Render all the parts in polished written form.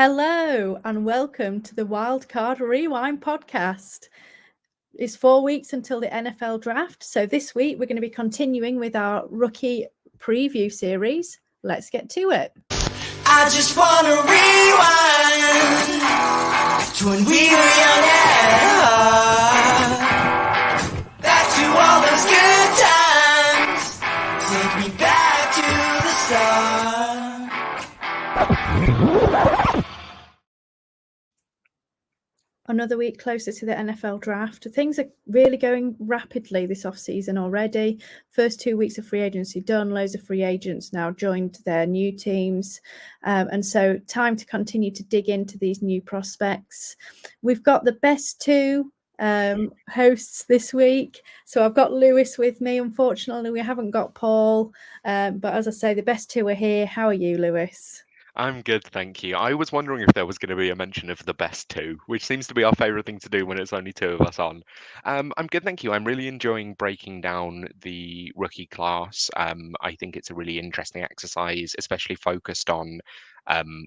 Hello and welcome to the Wildcard Rewind podcast. It's 4 weeks until the NFL draft. So this week we're going to be continuing with our rookie preview series. Let's get to it. I just want to rewind to when we were young at heart. Back to all those good times. Take me back to the start. Another week closer to the NFL draft. Things are really going rapidly this off-season already. First 2 weeks of free agency done. Loads of free agents now joined their new teams. And so time to continue to dig into these new prospects. We've got the best two hosts this week. So I've got Lewis with me. Unfortunately, we haven't got Paul. But as I say, the best two are here. How are you, Lewis? I'm good, thank you. I was wondering if there was going to be a mention of the best two, which seems to be our favourite thing to do when it's only two of us on. I'm good, thank you. I'm really enjoying breaking down the rookie class. I think it's a really interesting exercise, especially focused on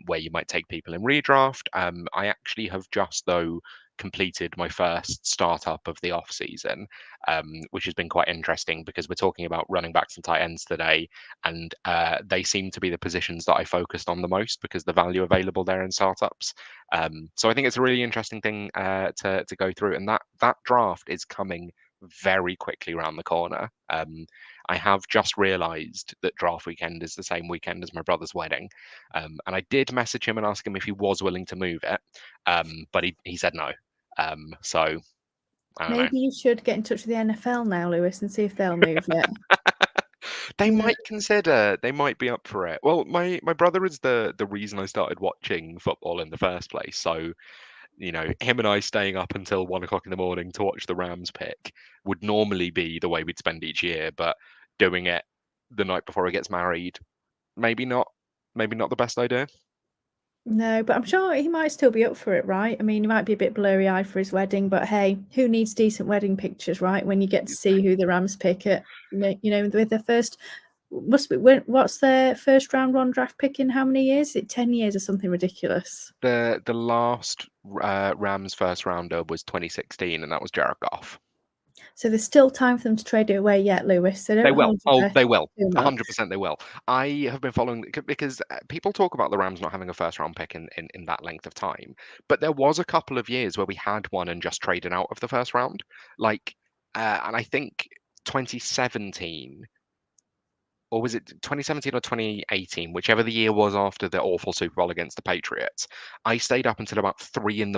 where you might take people in redraft. I actually have just, though, completed my first startup of the off season, which has been quite interesting because we're talking about running backs and tight ends today, and they seem to be the positions that I focused on the most because the value available there in startups. So I think it's a really interesting thing to go through, and that draft is coming very quickly around the corner. I have just realised that draft weekend is the same weekend as my brother's wedding, and I did message him and ask him if he was willing to move it, but he said no. So I don't know. Maybe you should get in touch with the NFL now, Lewis, and see if they'll move it. They might consider, they might be up for it. Well, my brother is the reason I started watching football in the first place. So, you know, him and I staying up until 1 o'clock in the morning to watch the Rams pick would normally be the way we'd spend each year, but doing it the night before he gets married, maybe not the best idea. No, but I'm sure he might still be up for it, right? I mean, he might be a bit blurry-eyed for his wedding, but hey, who needs decent wedding pictures, right? When you get to see who the Rams pick at, with their first, what's their first round one draft pick in how many years? Is it 10 years or something ridiculous? The last Rams first rounder was 2016, and that was Jared Goff. So there's still time for them to trade it away yet, Lewis. They will. Oh, they will. too much. 100% they will. I have been following because people talk about the Rams not having a first round pick in that length of time. But there was a couple of years where we had one and just traded out of the first round. And I think 2017, or was it 2017 or 2018, whichever the year was after the awful Super Bowl against the Patriots, I stayed up until about 3 a.m.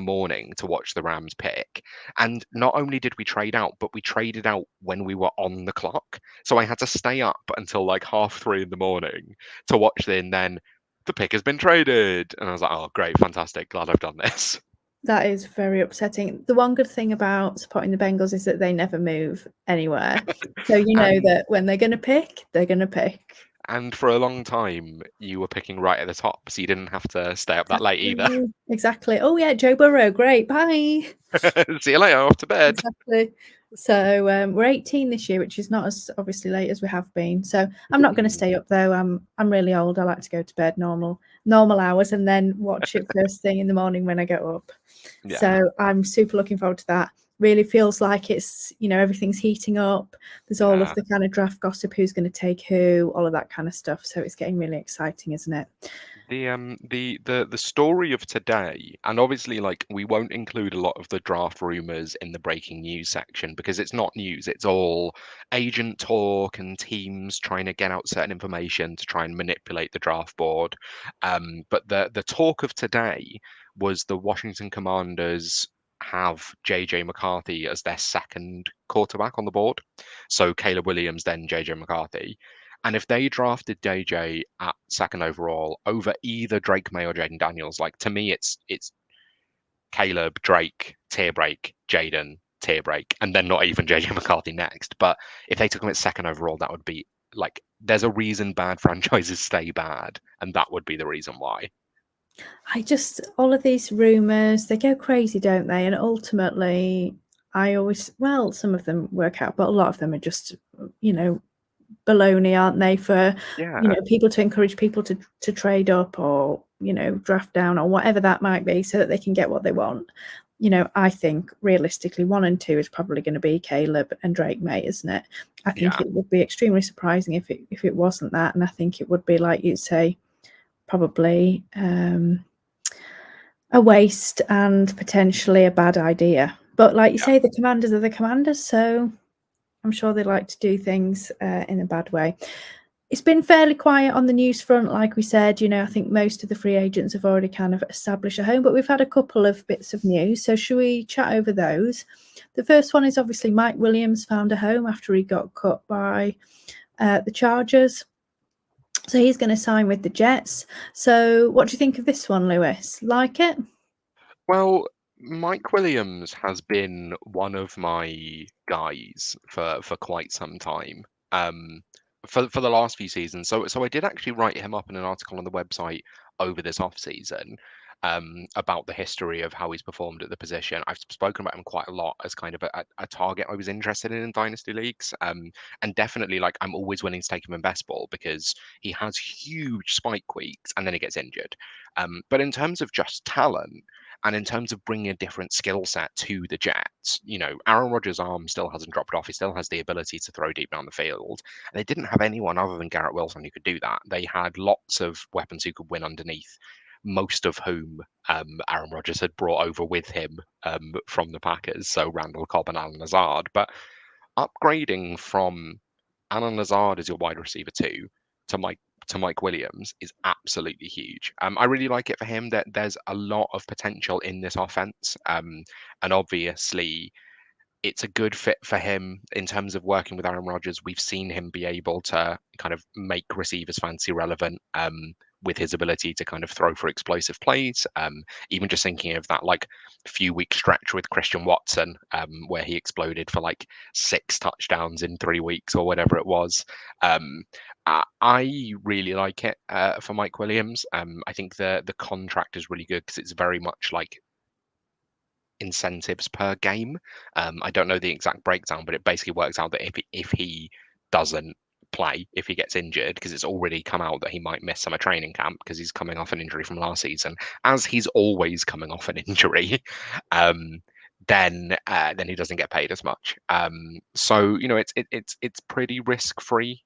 to watch the Rams pick. And not only did we trade out, but we traded out when we were on the clock. So I had to stay up until like 3:30 in the morning to watch it, and then the pick has been traded. And I was like, oh, great, fantastic. Glad I've done this. That is very upsetting. The one good thing about supporting the Bengals is that they never move anywhere. So you know that when they're going to pick, they're going to pick. And for a long time, you were picking right at the top, so you didn't have to stay up that late either. Exactly. Oh, yeah, Joe Burrow, great, bye. See you later, off to bed. Exactly. So we're 18 this year, which is not as obviously late as we have been. So I'm not going to stay up, though. I'm really old. I like to go to bed normal hours and then watch it first thing in the morning when I get up. Yeah. So I'm super looking forward to that. Really feels like it's, everything's heating up. There's all of the kind of draft gossip, who's going to take who, all of that kind of stuff. So it's getting really exciting, isn't it? The story of today, and obviously we won't include a lot of the draft rumors in the breaking news section because it's not news, it's all agent talk and teams trying to get out certain information to try and manipulate the draft board. But the talk of today was the Washington Commanders have JJ McCarthy as their second quarterback on the board. So Caleb Williams, then JJ McCarthy. And if they drafted JJ at second overall over either Drake May or Jaden Daniels, to me, it's Caleb, Drake, tier break, Jaden, tier break, and then not even JJ McCarthy next. But if they took him at second overall, that would be there's a reason bad franchises stay bad, and that would be the reason why. All of these rumors, they go crazy, don't they? And ultimately, some of them work out, but a lot of them are just, baloney, aren't they? For people to encourage people to trade up or draft down or whatever that might be so that they can get what they want. I think realistically 1 and 2 is probably going to be Caleb and Drake May, isn't it? I think it would be extremely surprising if it wasn't that, and I think it would be, like you'd say, probably a waste and potentially a bad idea. But like you say, the Commanders are the Commanders, so I'm sure they like to do things in a bad way. It's been fairly quiet on the news front, like we said. I think most of the free agents have already kind of established a home, but we've had a couple of bits of news. So should we chat over those? The first one is obviously Mike Williams found a home after he got cut by the Chargers. So he's going to sign with the Jets. So what do you think of this one, Lewis? Like it? Well, Mike Williams has been one of my guys for quite some time. For the last few seasons. So I did actually write him up in an article on the website over this off season about the history of how he's performed at the position. I've spoken about him quite a lot as kind of a target I was interested in dynasty leagues. And definitely, like, I'm always willing to take him in best ball because he has huge spike weeks and then he gets injured. But in terms of just talent, and in terms of bringing a different skill set to the Jets, Aaron Rodgers' arm still hasn't dropped off. He still has the ability to throw deep down the field. And they didn't have anyone other than Garrett Wilson who could do that. They had lots of weapons who could win underneath, most of whom Aaron Rodgers had brought over with him from the Packers. So Randall Cobb and Alan Lazard. But upgrading from Alan Lazard as your wide receiver 2 to Mike Williams is absolutely huge. I really like it for him. That there's a lot of potential in this offense, and obviously it's a good fit for him in terms of working with Aaron Rodgers. We've seen him be able to kind of make receivers fantasy relevant with his ability to kind of throw for explosive plays. Even just thinking of that like few week stretch with Christian Watson, where he exploded for like 6 touchdowns in 3 weeks or whatever it was. I really like it for Mike Williams. I think the contract is really good because it's very much like incentives per game. I don't know the exact breakdown, but it basically works out that if he doesn't play, if he gets injured, because it's already come out that he might miss summer training camp because he's coming off an injury from last season, as he's always coming off an injury, then he doesn't get paid as much. So it's pretty risk free.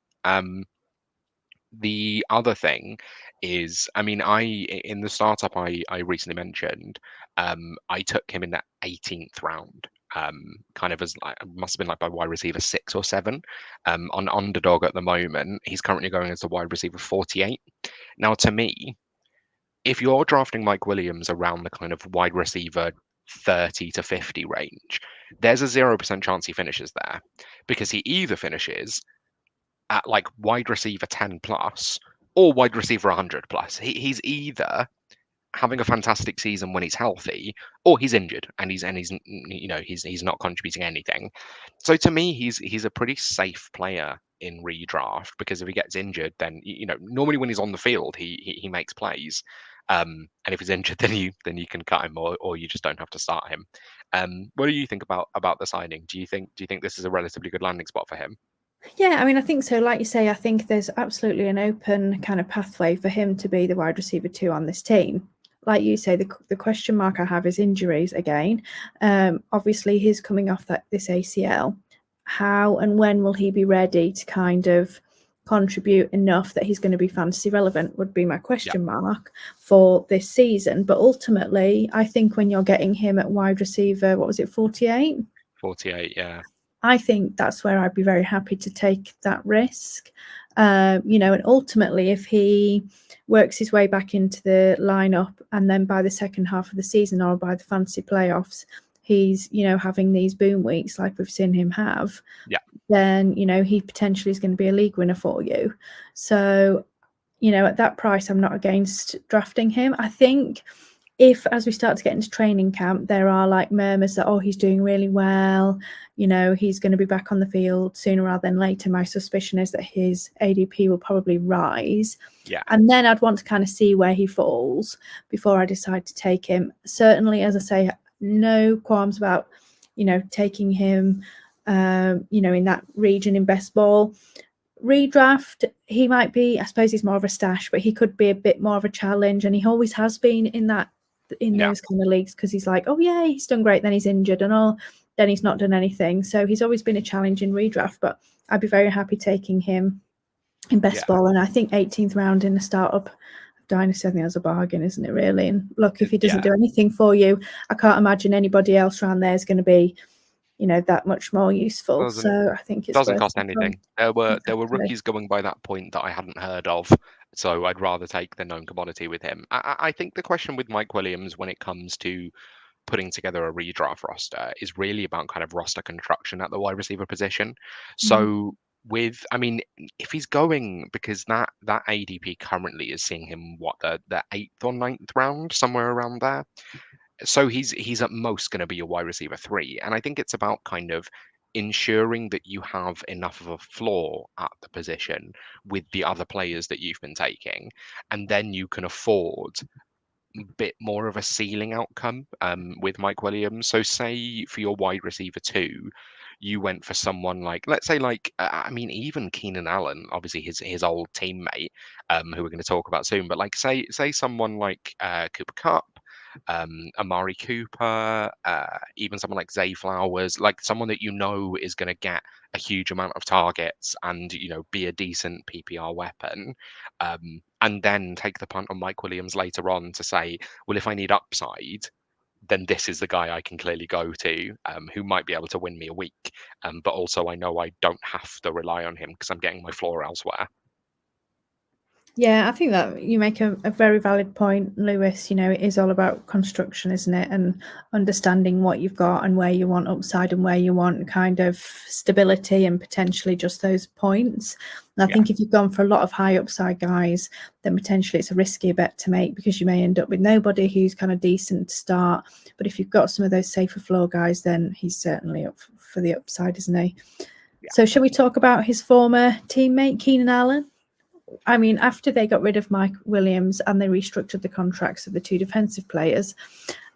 The other thing is, I mean, in the startup I recently mentioned, I took him in that 18th round, kind of as like, must have been like by wide receiver 6 or 7. On Underdog at the moment, he's currently going as the wide receiver 48. Now, to me, if you're drafting Mike Williams around the kind of wide receiver 30 to 50 range, there's a 0% chance he finishes there, because he either finishes at like wide receiver 10 plus or wide receiver 100 plus. He's either having a fantastic season when he's healthy, or he's injured and he's not contributing anything. So to me, he's a pretty safe player in redraft, because if he gets injured, then normally when he's on the field, he makes plays. And if he's injured, then you can cut him, or you just don't have to start him. What do you think about the signing? Do you think this is a relatively good landing spot for him? Yeah, I mean, I think so. Like you say, I think there's absolutely an open kind of pathway for him to be the wide receiver 2 on this team. Like you say, the question mark I have is injuries again. Obviously, he's coming off this ACL. How and when will he be ready to kind of contribute enough that he's going to be fantasy relevant would be my question mark for this season. But ultimately, I think when you're getting him at wide receiver, what was it, 48? 48, yeah. I think that's where I'd be very happy to take that risk. And ultimately, if he works his way back into the lineup, and then by the second half of the season or by the fantasy playoffs, he's, having these boom weeks like we've seen him have, then, he potentially is going to be a league winner for you. So, at that price, I'm not against drafting him. I think if, as we start to get into training camp, there are like murmurs that, he's doing really well, he's going to be back on the field sooner rather than later, my suspicion is that his ADP will probably rise. Yeah. And then I'd want to kind of see where he falls before I decide to take him. Certainly, as I say, no qualms about, taking him, in that region in best ball. redraft, he might be, I suppose he's more of a stash, but he could be a bit more of a challenge, and he always has been in those kind of leagues, because he's like, oh yeah, he's done great, then he's injured and all, then he's not done anything. So he's always been a challenge in redraft, but I'd be very happy taking him in best ball. And I think 18th round in the startup dynasty, I think that's a bargain, isn't it, really? And look, if he doesn't do anything for you, I can't imagine anybody else around there is going to be, that much more useful. So I think it doesn't cost anything. There were rookies going by that point that I hadn't heard of, so I'd rather take the known commodity with him. I think the question with Mike Williams when it comes to putting together a redraft roster is really about kind of roster construction at the wide receiver position. So if he's going, because that ADP currently is seeing him the 8th or 9th round, somewhere around there. So he's at most going to be a wide receiver 3, and I think it's about kind of ensuring that you have enough of a floor at the position with the other players that you've been taking, and then you can afford a bit more of a ceiling outcome with Mike Williams. So say for your wide receiver 2, you went for someone like, let's say, even Keenan Allen, obviously his old teammate, who we're going to talk about soon, but like say someone like Cooper Kupp, Amari Cooper, even someone like Zay Flowers, like someone that is going to get a huge amount of targets and be a decent PPR weapon, and then take the punt on Mike Williams later on to say, well, if I need upside, then this is the guy I can clearly go to, who might be able to win me a week, but also I know I don't have to rely on him because I'm getting my floor elsewhere. Yeah, I think that you make a very valid point, Lewis. It is all about construction, isn't it? And understanding what you've got and where you want upside and where you want kind of stability and potentially just those points. And I think if you've gone for a lot of high upside guys, then potentially it's a riskier bet to make, because you may end up with nobody who's kind of decent to start. But if you've got some of those safer floor guys, then he's certainly up for the upside, isn't he? Yeah. So shall we talk about his former teammate, Keenan Allen? I mean, after they got rid of Mike Williams and they restructured the contracts of the 2 defensive players,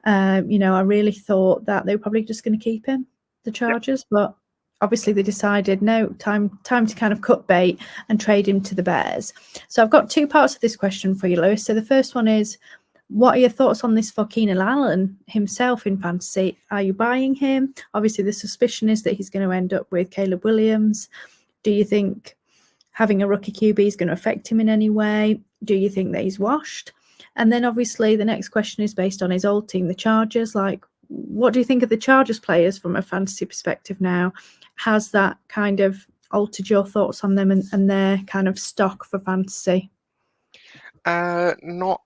I really thought that they were probably just going to keep him, the Chargers. But obviously they decided, no, time to kind of cut bait and trade him to the Bears. So I've got 2 parts of this question for you, Lewis. So the first one is, what are your thoughts on this for Keenan Allen himself in fantasy? Are you buying him? Obviously the suspicion is that he's going to end up with Caleb Williams. Do you think having a rookie QB is going to affect him in any way? Do you think that he's washed? And then obviously the next question is based on his old team, the Chargers. Like, what do you think of the Chargers players from a fantasy perspective now? Has that kind of altered your thoughts on them and their kind of stock for fantasy? Not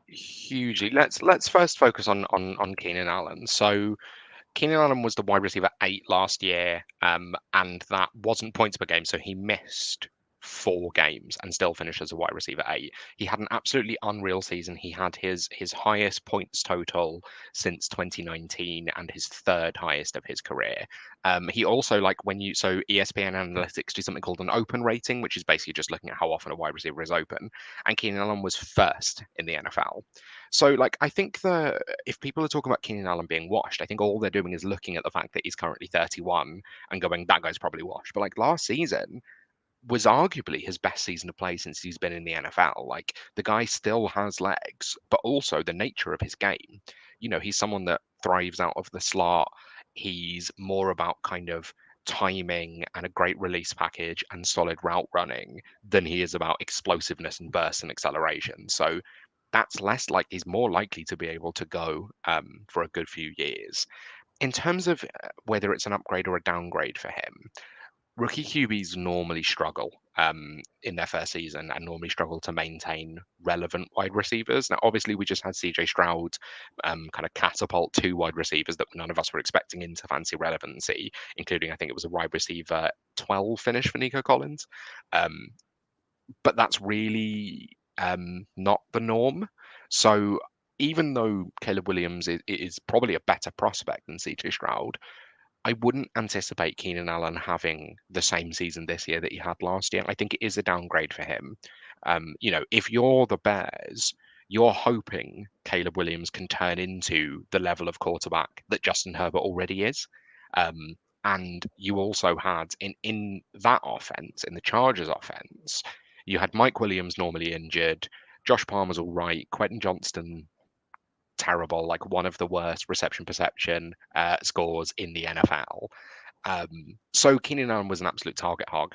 hugely. Let's first focus on Keenan Allen. So Keenan Allen was the wide receiver 8 last year, and that wasn't points per game, so he missed 4 games and still finished as a wide receiver 8. He had an absolutely unreal season. He had his highest points total since 2019 and his 3rd highest of his career. He also, so ESPN Analytics do something called an open rating, which is basically just looking at how often a wide receiver is open. And Keenan Allen was 1st in the NFL. So, I think if people are talking about Keenan Allen being washed, I think all they're doing is looking at the fact that he's currently 31 and going, that guy's probably washed. But last season was arguably his best season of play since he's been in the NFL. The guy still has legs, but also the nature of his game. He's someone that thrives out of the slot. He's more about kind of timing and a great release package and solid route running than he is about explosiveness and burst and acceleration. So that's less like he's more likely to be able to go for a good few years. In terms of whether it's an upgrade or a downgrade for him, rookie QBs normally struggle in their first season and normally struggle to maintain relevant wide receivers. Now, obviously, we just had CJ Stroud kind of catapult 2 wide receivers that none of us were expecting into fancy relevancy, including, I think it was a wide receiver 12 finish for Nico Collins. But that's really not the norm. So even though Caleb Williams is probably a better prospect than CJ Stroud, I wouldn't anticipate Keenan Allen having the same season this year that he had last year. I think it is a downgrade for him. If you're the Bears, you're hoping Caleb Williams can turn into the level of quarterback that Justin Herbert already is. And you also had in that offense, in the Chargers offense, you had Mike Williams normally injured, Josh Palmer's all right, Quentin Johnston terrible, like one of the worst reception perception scores in the NFL. So Keenan Allen was an absolute target hog.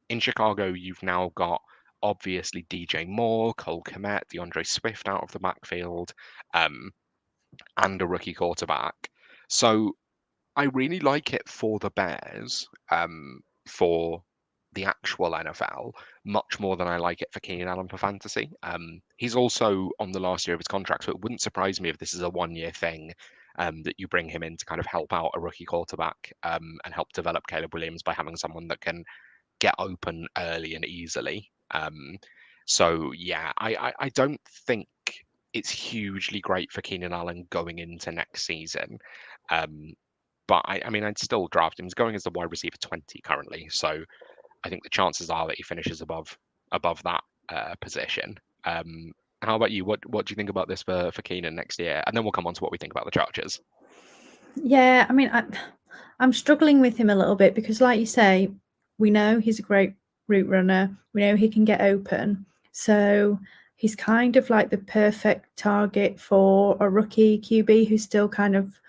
In Chicago, you've now got obviously DJ Moore, Cole Kmet, DeAndre Swift out of the backfield, and a rookie quarterback. So I really like it for the Bears, for the actual NFL, much more than I like it for Keenan Allen for fantasy. He's also on the last year of his contract, so it wouldn't surprise me if this is a 1 year thing, that you bring him in to kind of help out a rookie quarterback, and help develop Caleb Williams by having someone that can get open early and easily. So yeah, I don't think it's hugely great for Keenan Allen going into next season. But I mean, I'd still draft him. He's going as the wide receiver 20 currently, so I think the chances are that he finishes above that position. How about you? What do you think about this for Keenan next year? And then we'll come on to what we think about the Chargers. Yeah, I mean, I'm struggling with him a little bit because, like you say, we know he's a great route runner. We know he can get open. So he's kind of like the perfect target for a rookie QB who's still kind of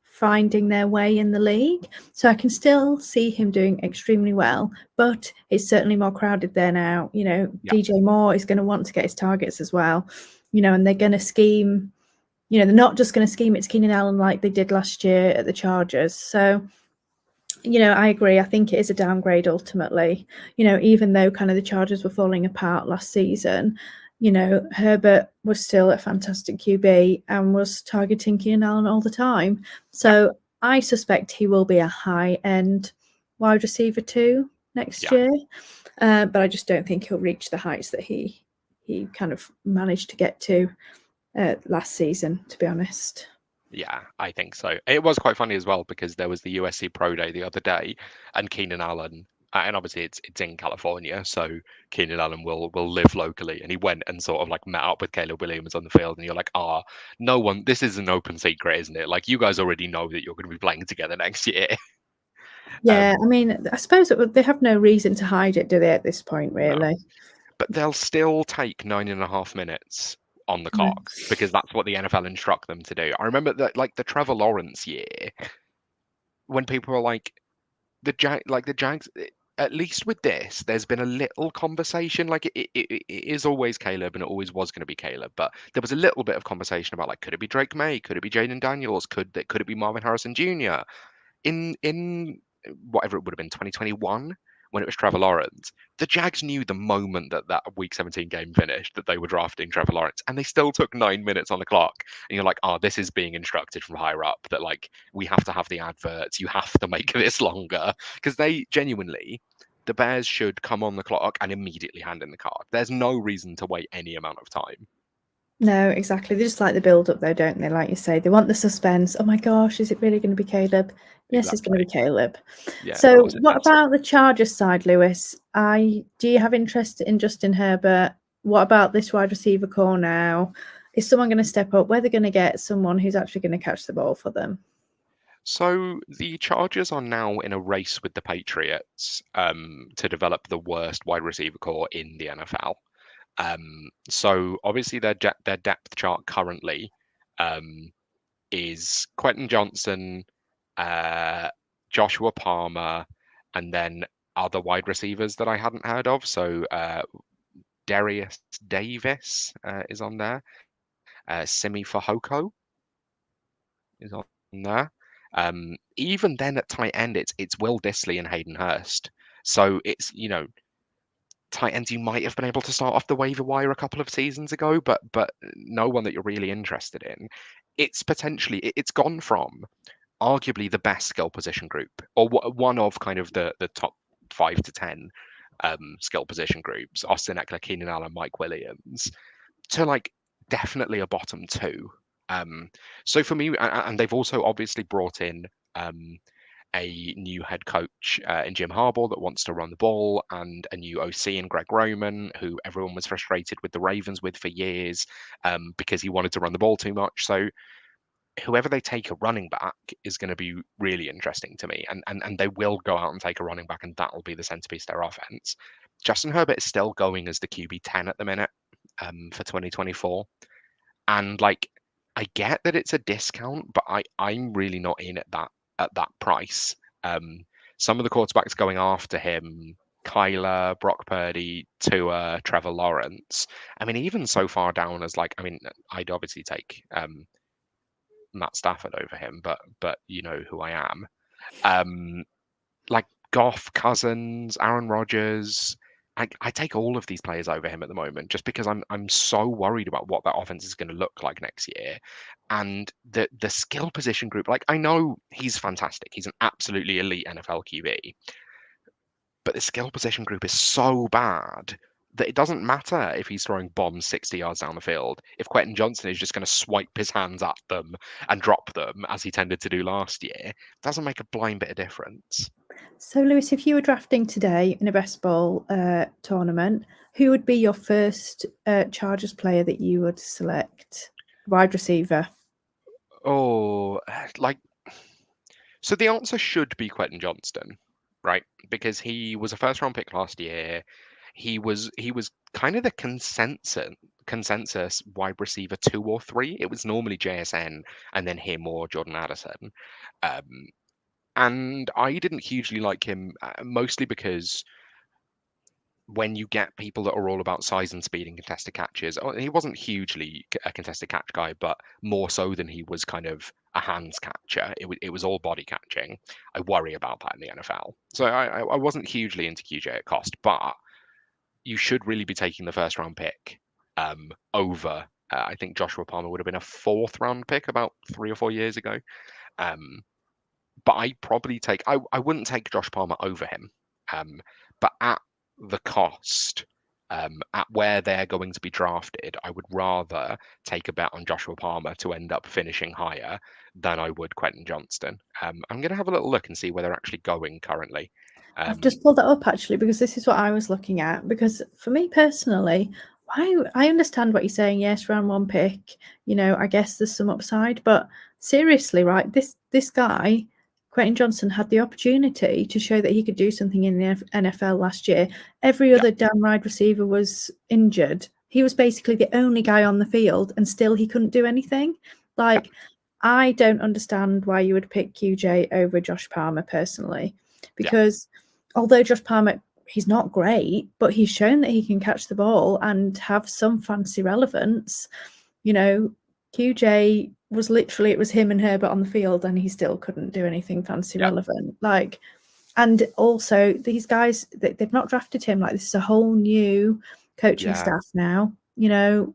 finding their way in the league. So I can still see him doing extremely well, but it's certainly more crowded there now. You know, DJ Moore is going to want to get his targets as well, you know, and they're going to scheme. You know, they're not just going to scheme it's Keenan Allen like they did last year at the Chargers. So, you know, I agree. I think it is a downgrade ultimately. You know, even though kind of the Chargers were falling apart last season, you know, Herbert was still a fantastic QB and was targeting Keenan Allen all the time. So I suspect he will be a high-end wide receiver too next year. But I just don't think he'll reach the heights that he kind of managed to get to last season, to be honest. Yeah, I think so. It was quite funny as well because there was the USC Pro Day the other day, and Keenan Allen, and obviously it's in California, so Keenan Allen will live locally, and he went and sort of like met up with Caleb Williams on the field, and you're like, no one, this is an open secret, isn't it? Like you guys already know that you're going to be playing together next year. Yeah, I mean, I suppose they have no reason to hide it, do they, at this point, really? No. But they'll still take 9.5 minutes on the clock because that's what the NFL instruct them to do. I remember that, like the Trevor Lawrence year, when people were like, the Jags. At least with this, there's been a little conversation. Like it is always Caleb, and it always was going to be Caleb. But there was a little bit of conversation about like, could it be Drake May? Could it be Jaden Daniels? Could it be Marvin Harrison Jr. in whatever it would have been 2021 when it was Trevor Lawrence? The Jags knew the moment that Week 17 game finished that they were drafting Trevor Lawrence, and they still took 9 minutes on the clock. And you're like, this is being instructed from higher up that like we have to have the adverts, you have to make this longer, because they genuinely, the Bears should come on the clock and immediately hand in the card. There's no reason to wait any amount of time. No, exactly. They just like the build up though, don't they? Like you say, they want the suspense. Oh my gosh, is it really going to be Caleb? Yes, It's going to be Caleb. Yeah, so what about the Chargers side, Lewis? Do you have interest in Justin Herbert? What about this wide receiver core now? Is someone going to step up? Where they're going to get someone who's actually going to catch the ball for them? So the Chargers are now in a race with the Patriots to develop the worst wide receiver core in the NFL. So obviously their depth chart currently is Quentin Johnson, Joshua Palmer, and then other wide receivers that I hadn't heard of. So Darius Davis is on there. Simi Fehoko is on there. Even then at tight end, it's Will Dissly and Hayden Hurst. So it's, you know, tight ends you might have been able to start off the waiver wire a couple of seasons ago, but no one that you're really interested in. It's gone from arguably the best skill position group, or one of kind of the top 5 to 10 skill position groups, Austin Eckler, Keenan Allen, Mike Williams, to like definitely a bottom 2. So for me, and they've also obviously brought in a new head coach in Jim Harbaugh that wants to run the ball, and a new OC in Greg Roman, who everyone was frustrated with the Ravens with for years because he wanted to run the ball too much. So whoever they take a running back is going to be really interesting to me. And they will go out and take a running back, and that will be the centerpiece of their offense. Justin Herbert is still going as the QB 10 at the minute for 2024. And like, I get that it's a discount, but I'm really not in at that price. Some of the quarterbacks going after him, Kyler, Brock Purdy, Tua, Trevor Lawrence. I mean, even so far down as like, I mean, I'd obviously take Matt Stafford over him, but you know who I am. Like Goff, Cousins, Aaron Rodgers. I take all of these players over him at the moment just because I'm so worried about what that offense is going to look like next year. And the skill position group, like I know he's fantastic. He's an absolutely elite NFL QB. But the skill position group is so bad that it doesn't matter if he's throwing bombs 60 yards down the field. If Quentin Johnson is just going to swipe his hands at them and drop them, as he tended to do last year, it doesn't make a blind bit of difference. So, Lewis, if you were drafting today in a best ball tournament, who would be your first Chargers player that you would select? Wide receiver. Oh, like, so the answer should be Quentin Johnston, right? Because he was a first round pick last year. He was kind of the consensus wide receiver 2 or 3. It was normally JSN and then him or Jordan Addison. And I didn't hugely like him, mostly because when you get people that are all about size and speed and contested catches, he wasn't hugely a contested catch guy, but more so than he was kind of a hands catcher. It was all body catching. I worry about that in the NFL. So I wasn't hugely into QJ at cost, but you should really be taking the first round pick over. I think Joshua Palmer would have been a 4th round pick about 3 or 4 years ago. But I'd probably take, I wouldn't take Josh Palmer over him. But at the cost, at where they're going to be drafted, I would rather take a bet on Joshua Palmer to end up finishing higher than I would Quentin Johnston. I'm going to have a little look and see where they're actually going currently. I've just pulled that up actually because this is what I was looking at. Because for me personally, I understand what you're saying. Yes, round 1 pick. You know, I guess there's some upside, but seriously, right? This guy, Quentin Johnson, had the opportunity to show that he could do something in the NFL last year. Every other damn wide receiver was injured. He was basically the only guy on the field, and still he couldn't do anything. Like, I don't understand why you would pick QJ over Josh Palmer personally, because although Josh Palmer, he's not great, but he's shown that he can catch the ball and have some fantasy relevance. You know, QJ was literally, it was him and Herbert on the field and he still couldn't do anything fantasy relevant. Like, and also these guys, they've not drafted him. Like, this is a whole new coaching staff now. You know,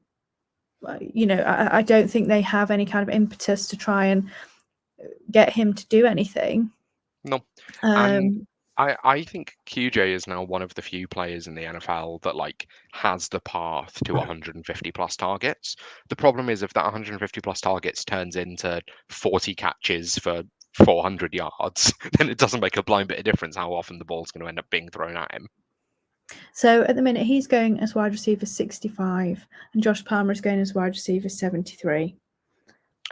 I don't think they have any kind of impetus to try and get him to do anything. No. And I think QJ is now one of the few players in the NFL that like has the path to 150 plus targets. The problem is if that 150 plus targets turns into 40 catches for 400 yards, then it doesn't make a blind bit of difference how often the ball's going to end up being thrown at him. So at the minute he's going as wide receiver 65 and Josh Palmer is going as wide receiver 73.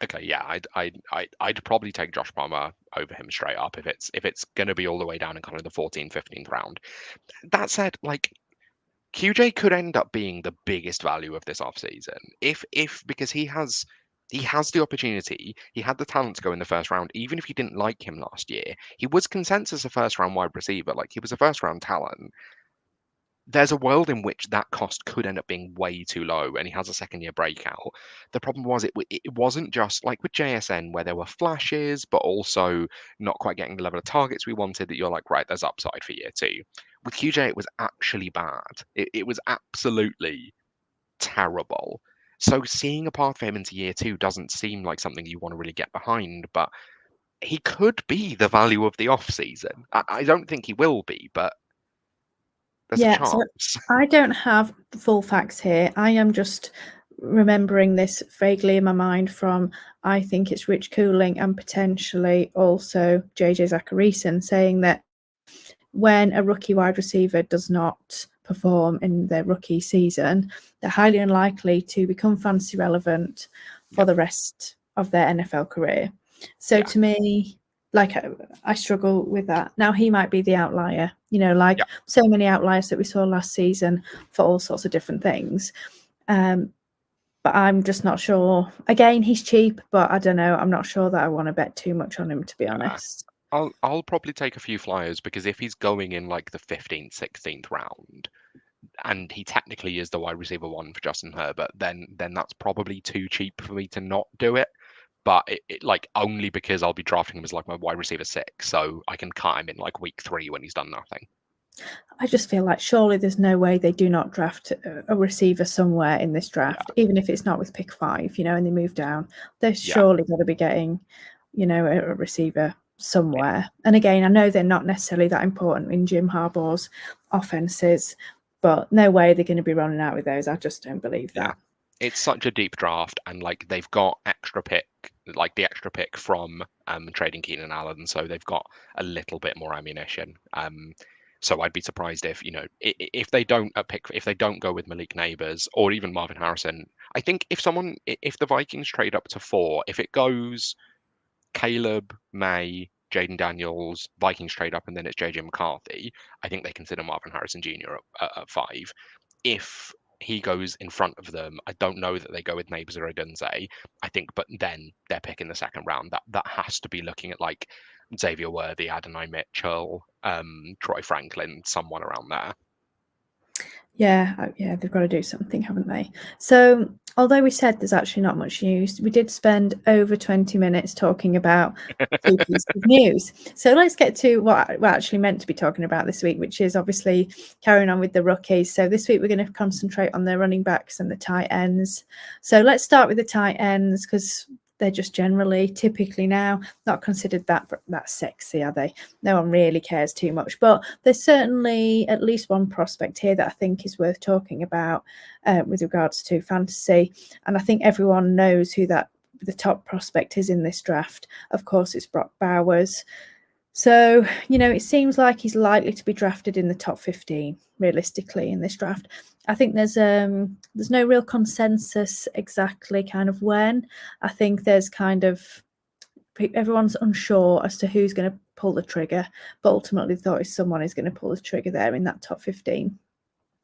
Okay, yeah, I'd probably take Josh Palmer over him straight up if it's going to be all the way down in kind of the 14th, 15th round. That said, like QJ could end up being the biggest value of this offseason if because he has the opportunity, he had the talent to go in the first round, even if you didn't like him last year. He was consensus a first round wide receiver, like he was a first round talent. There's a world in which that cost could end up being way too low and he has a 2nd-year breakout. The problem was it wasn't just like with JSN where there were flashes, but also not quite getting the level of targets we wanted that you're like, right, there's upside for year 2. With QJ, it was actually bad. It was absolutely terrible. So seeing a path for him into year 2 doesn't seem like something you want to really get behind, but he could be the value of the offseason. I don't think he will be, but there's a chance. So I don't have the full facts here. I am just remembering this vaguely in my mind from, I think it's Rich Cooling and potentially also JJ Zacharyson saying that when a rookie wide receiver does not perform in their rookie season, they're highly unlikely to become fantasy relevant for the rest of their NFL career. So to me, like I struggle with that. Now he might be the outlier, like so many outliers that we saw last season for all sorts of different things. But I'm just not sure. Again, he's cheap, but I don't know. I'm not sure that I want to bet too much on him, to be honest. I'll probably take a few flyers, because if he's going in like the 15th, 16th round, and he technically is the wide receiver one for Justin Herbert, then that's probably too cheap for me to not do it. But it like only because I'll be drafting him as like my wide receiver 6, so I can cut him in like week 3 when he's done nothing. I just feel like surely there's no way they do not draft a receiver somewhere in this draft, even if it's not with pick 5, and they move down. They're surely got to be getting, a receiver somewhere. And again, I know they're not necessarily that important in Jim Harbaugh's offenses, but no way they're going to be running out with those. I just don't believe that. It's such a deep draft, and like they've got the extra pick from trading Keenan Allen, so they've got a little bit more ammunition. So I'd be surprised if they don't go with Malik Neighbors or even Marvin Harrison. I think if the Vikings trade up to 4, if it goes Caleb, May, Jaden Daniels, Vikings trade up, and then it's JJ McCarthy, I think they consider Marvin Harrison Jr. at 5. If he goes in front of them, I don't know that they go with Neighbors or Odunze. I think, but then they're picking the second round. That has to be looking at like Xavier Worthy, Adonai Mitchell, Troy Franklin, someone around there. Yeah, they've got to do something, haven't they? So, although we said there's actually not much news, we did spend over 20 minutes talking about 2 pieces of news. So let's get to what we're actually meant to be talking about this week, which is obviously carrying on with the rookies. So this week we're going to concentrate on the running backs and the tight ends. So let's start with the tight ends, because they're just generally, typically now, not considered that sexy, are they? No one really cares too much. But there's certainly at least one prospect here that I think is worth talking about with regards to fantasy. And I think everyone knows who the top prospect is in this draft. Of course, it's Brock Bowers. So, it seems like he's likely to be drafted in the top 15, realistically, in this draft. I think there's no real consensus exactly kind of when. I think there's kind of, everyone's unsure as to who's going to pull the trigger, but ultimately the thought is someone is going to pull the trigger there in that top 15.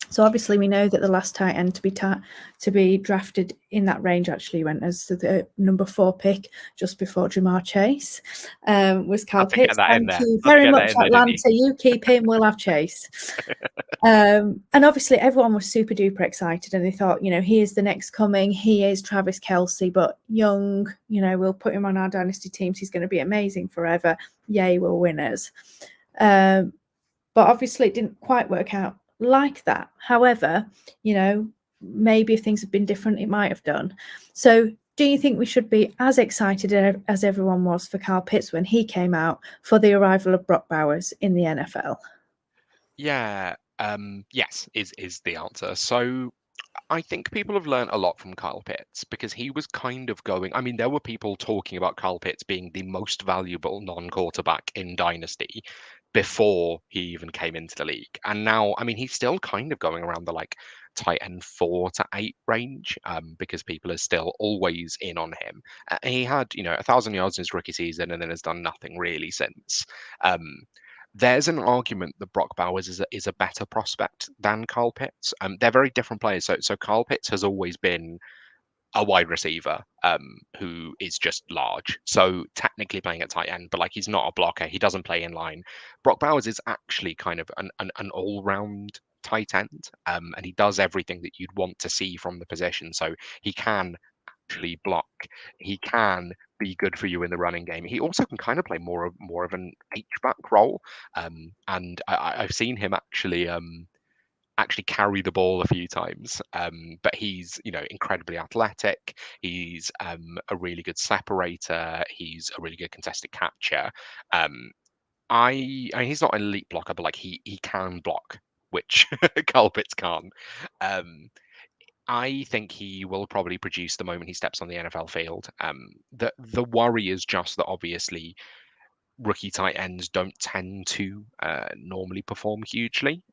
So obviously we know that the last tight end to be drafted in that range actually went as the number 4 pick just before Jamar Chase, was Kyle Pitts. Thank you very much, Atlanta. You keep him, we'll have Chase. And obviously everyone was super duper excited, and they thought, he is the next coming. He is Travis Kelce, but young. We'll put him on our dynasty teams. He's going to be amazing forever. Yay, we're winners. But obviously it didn't quite work out like that. However, maybe if things had been different, it might have done. So do you think we should be as excited as everyone was for Kyle Pitts when he came out for the arrival of Brock Bowers in the NFL? Yeah, yes is the answer. So I think people have learned a lot from Kyle Pitts, because he was kind of there were people talking about Kyle Pitts being the most valuable non-quarterback in Dynasty before he even came into the league. And now, he's still kind of going around the like tight end 4 to 8 range, because people are still always in on him. He had, 1,000 yards in his rookie season, and then has done nothing really since. There's an argument that Brock Bowers is a better prospect than Kyle Pitts. They're very different players. So Kyle Pitts has always been a wide receiver who is just large. So technically playing at tight end, but like he's not a blocker. He doesn't play in line. Brock Bowers is actually kind of an all-round tight end, and he does everything that you'd want to see from the position. So he can actually block. He can be good for you in the running game. He also can kind of play more of an H-back role, and I've seen him actually carry the ball a few times. But he's incredibly athletic. He's a really good separator. He's a really good contested catcher. He's not an elite blocker, but like he can block, which Kyle Pitts can't. I think he will probably produce the moment he steps on the NFL field. The worry is just that obviously rookie tight ends don't tend to normally perform hugely.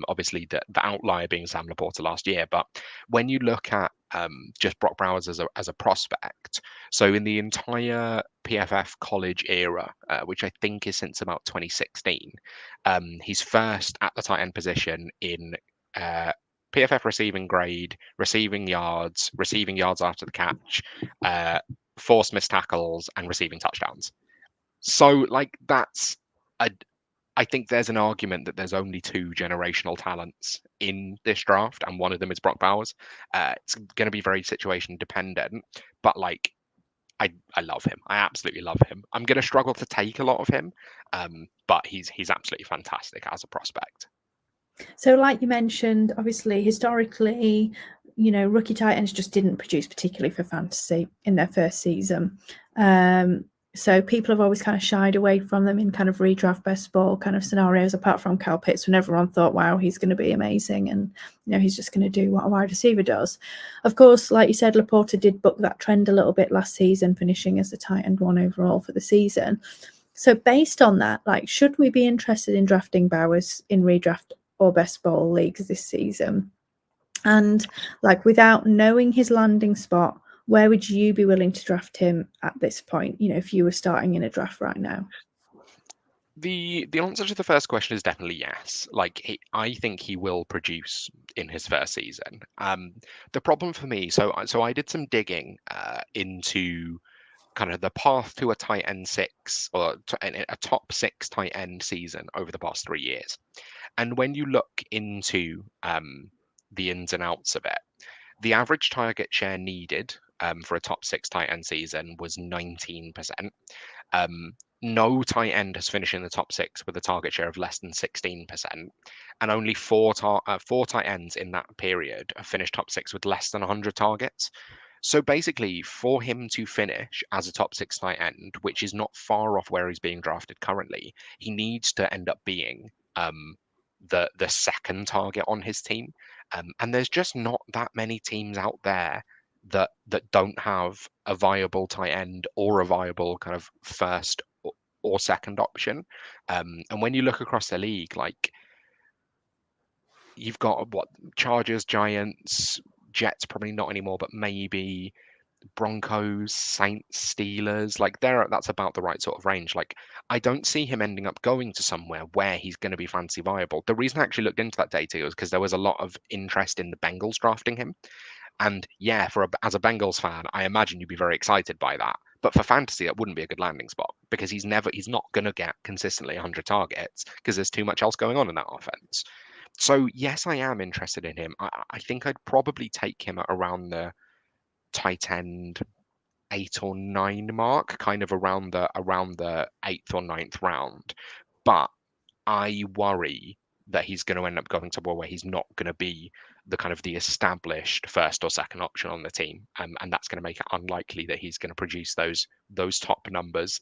Obviously, the outlier being Sam Laporta last year, but when you look at just Brock Bowers as a prospect. So in the entire PFF college era, which I think is since about 2016, he's first at the tight end position in PFF receiving grade, receiving yards after the catch, forced missed tackles, and receiving touchdowns. So like I think there's an argument that there's only two generational talents in this draft, and one of them is Brock Bowers. It's going to be very situation dependent, but like I love him. I absolutely love him. I'm going to struggle to take a lot of him, but he's absolutely fantastic as a prospect. So, like you mentioned, obviously, historically, rookie tight ends just didn't produce particularly for fantasy in their first season. So people have always kind of shied away from them in kind of redraft best ball kind of scenarios, apart from Kyle Pitts, when everyone thought, wow, he's going to be amazing. And, he's just going to do what a wide receiver does. Of course, like you said, Laporta did buck that trend a little bit last season, finishing as the tight end 1 overall for the season. So based on that, like, should we be interested in drafting Bowers in redraft or best ball leagues this season? And like, without knowing his landing spot, where would you be willing to draft him at this point, if you were starting in a draft right now? The answer to the first question is definitely yes. Like I think he will produce in his first season. The problem for me, so I did some digging into kind of the path to a tight end 6 or a top 6 tight end season over the past 3 years. And when you look into the ins and outs of it, the average target share needed for a top 6 tight end season was 19%. No tight end has finished in the top 6 with a target share of less than 16%, and only four tight ends in that period have finished top 6 with less than 100 targets. So basically, for him to finish as a top 6 tight end, which is not far off where he's being drafted currently, he needs to end up being the second target on his team. And there's just not that many teams out there that don't have a viable tight end or a viable kind of first or second option. And when you look across the league, like you've got Chargers, Giants, Jets, probably not anymore, but maybe Broncos, Saints, Steelers, like that's about the right sort of range. Like I don't see him ending up going to somewhere where he's going to be fantasy viable. The reason I actually looked into that data was because there was a lot of interest in the Bengals drafting him. And yeah, as a Bengals fan, I imagine you'd be very excited by that. But for fantasy, that wouldn't be a good landing spot because he's not going to get consistently 100 targets because there's too much else going on in that offense. So yes, I am interested in him. I think I'd probably take him at around the tight end 8 or 9 mark, kind of around the 8th or 9th round. But I worry that he's going to end up going to where he's not going to be the kind of the established first or second option on the team, and that's going to make it unlikely that he's going to produce those top numbers.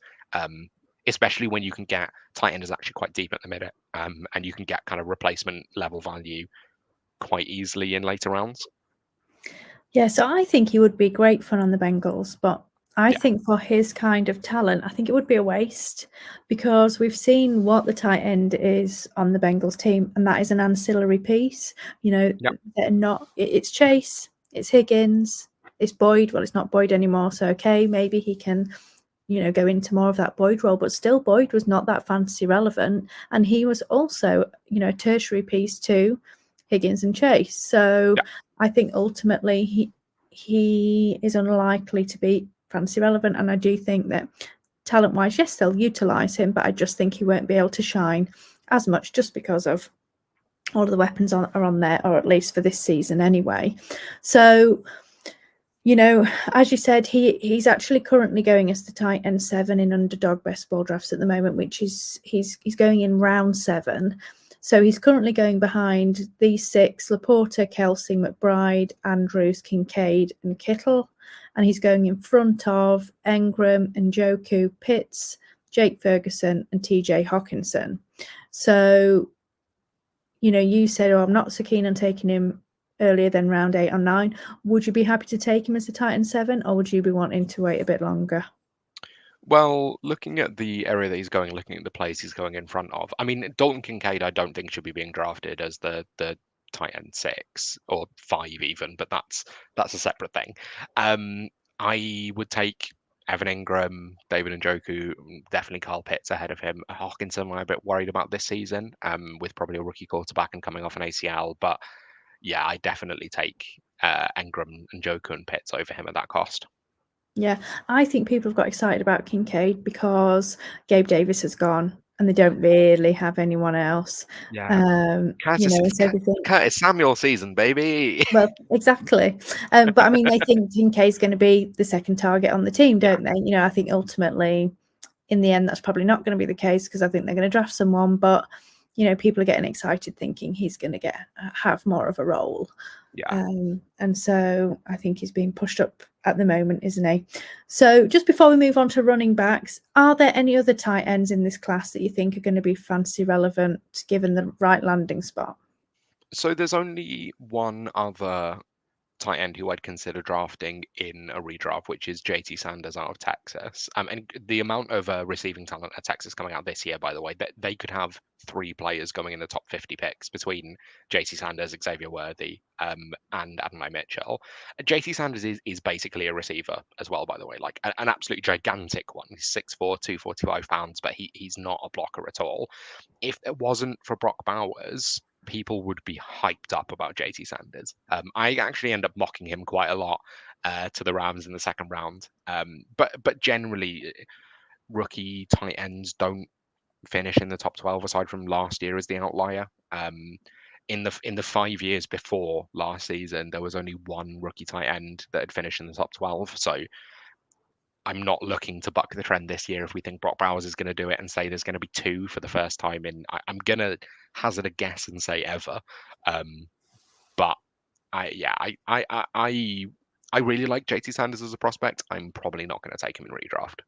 Especially when you can get tight end is actually quite deep at the minute, and you can get kind of replacement level value quite easily in later rounds. Yeah, so I think he would be great fun on the Bengals, but I think for his kind of talent, I think it would be a waste because we've seen what the tight end is on the Bengals team, and that is an ancillary piece. They're not. It's Chase, it's Higgins, it's Boyd. Well, it's not Boyd anymore, so okay, maybe he can, go into more of that Boyd role, but still Boyd was not that fantasy relevant, and he was also, a tertiary piece to Higgins and Chase. So I think ultimately he is unlikely to be fantasy relevant, and I do think that talent-wise, yes, they'll utilize him, but I just think he won't be able to shine as much just because of all of the weapons are on there, or at least for this season anyway. So, as you said, he's actually currently going as the tight end 7 in underdog best ball drafts at the moment, which is he's going in round 7. So he's currently going behind these 6: Laporta, Kelsey, McBride, Andrews, Kincaid, and Kittle. And he's going in front of Engram, Njoku, Pitts, Jake Ferguson, and TJ Hawkinson. So, you said, I'm not so keen on taking him earlier than round 8 or 9. Would you be happy to take him as the tight end 7, or would you be wanting to wait a bit longer? Well, looking at the area that he's going, looking at the place he's going in front of, I mean, Dalton Kincaid, I don't think should be being drafted as the tight end 6 or 5 even, but that's a separate thing. I would take Evan Ingram, David Njoku, definitely Carl Pitts ahead of him. Hawkinson, I'm a bit worried about this season, with probably a rookie quarterback and coming off an ACL. But yeah, I definitely take Ingram, Njoku, and Pitts over him at that cost. Yeah, I think people have got excited about Kincaid because Gabe Davis has gone and they don't really have anyone else. Yeah, You know, so they think, Curtis Samuel season, baby. well, exactly. But I mean, they think Kincaid's going to be the second target on the team, don't they? You know, I think ultimately, in the end, that's probably not going to be the case because I think they're going to draft someone. But you know, people are getting excited thinking he's going to have more of a role. Yeah. And so I think he's being pushed up at the moment, isn't he? So just before we move on to running backs, are there any other tight ends in this class that you think are going to be fantasy relevant given the right landing spot? So there's only one other tight end who I'd consider drafting in a redraft, which is JT Sanders out of Texas. And the amount of receiving talent at Texas coming out this year, by the way, that they could have 3 players going in the top 50 picks between JT Sanders, Xavier Worthy, and Adonai Mitchell. JT Sanders is basically a receiver as well, by the way, like an absolutely gigantic one. He's 6'4", 245 pounds, but he's not a blocker at all. If it wasn't for Brock Bowers, people would be hyped up about JT Sanders. I actually end up mocking him quite a lot to the Rams in the second round. But generally, rookie tight ends don't finish in the top 12 aside from last year as the outlier. In the 5 years before last season, there was only one rookie tight end that had finished in the top 12. So I'm not looking to buck the trend this year if we think Brock Bowers is going to do it and say there's going to be 2 for the first time in, I'm going to hazard a guess and say ever. But I really like JT Sanders as a prospect. I'm probably not going to take him in redraft.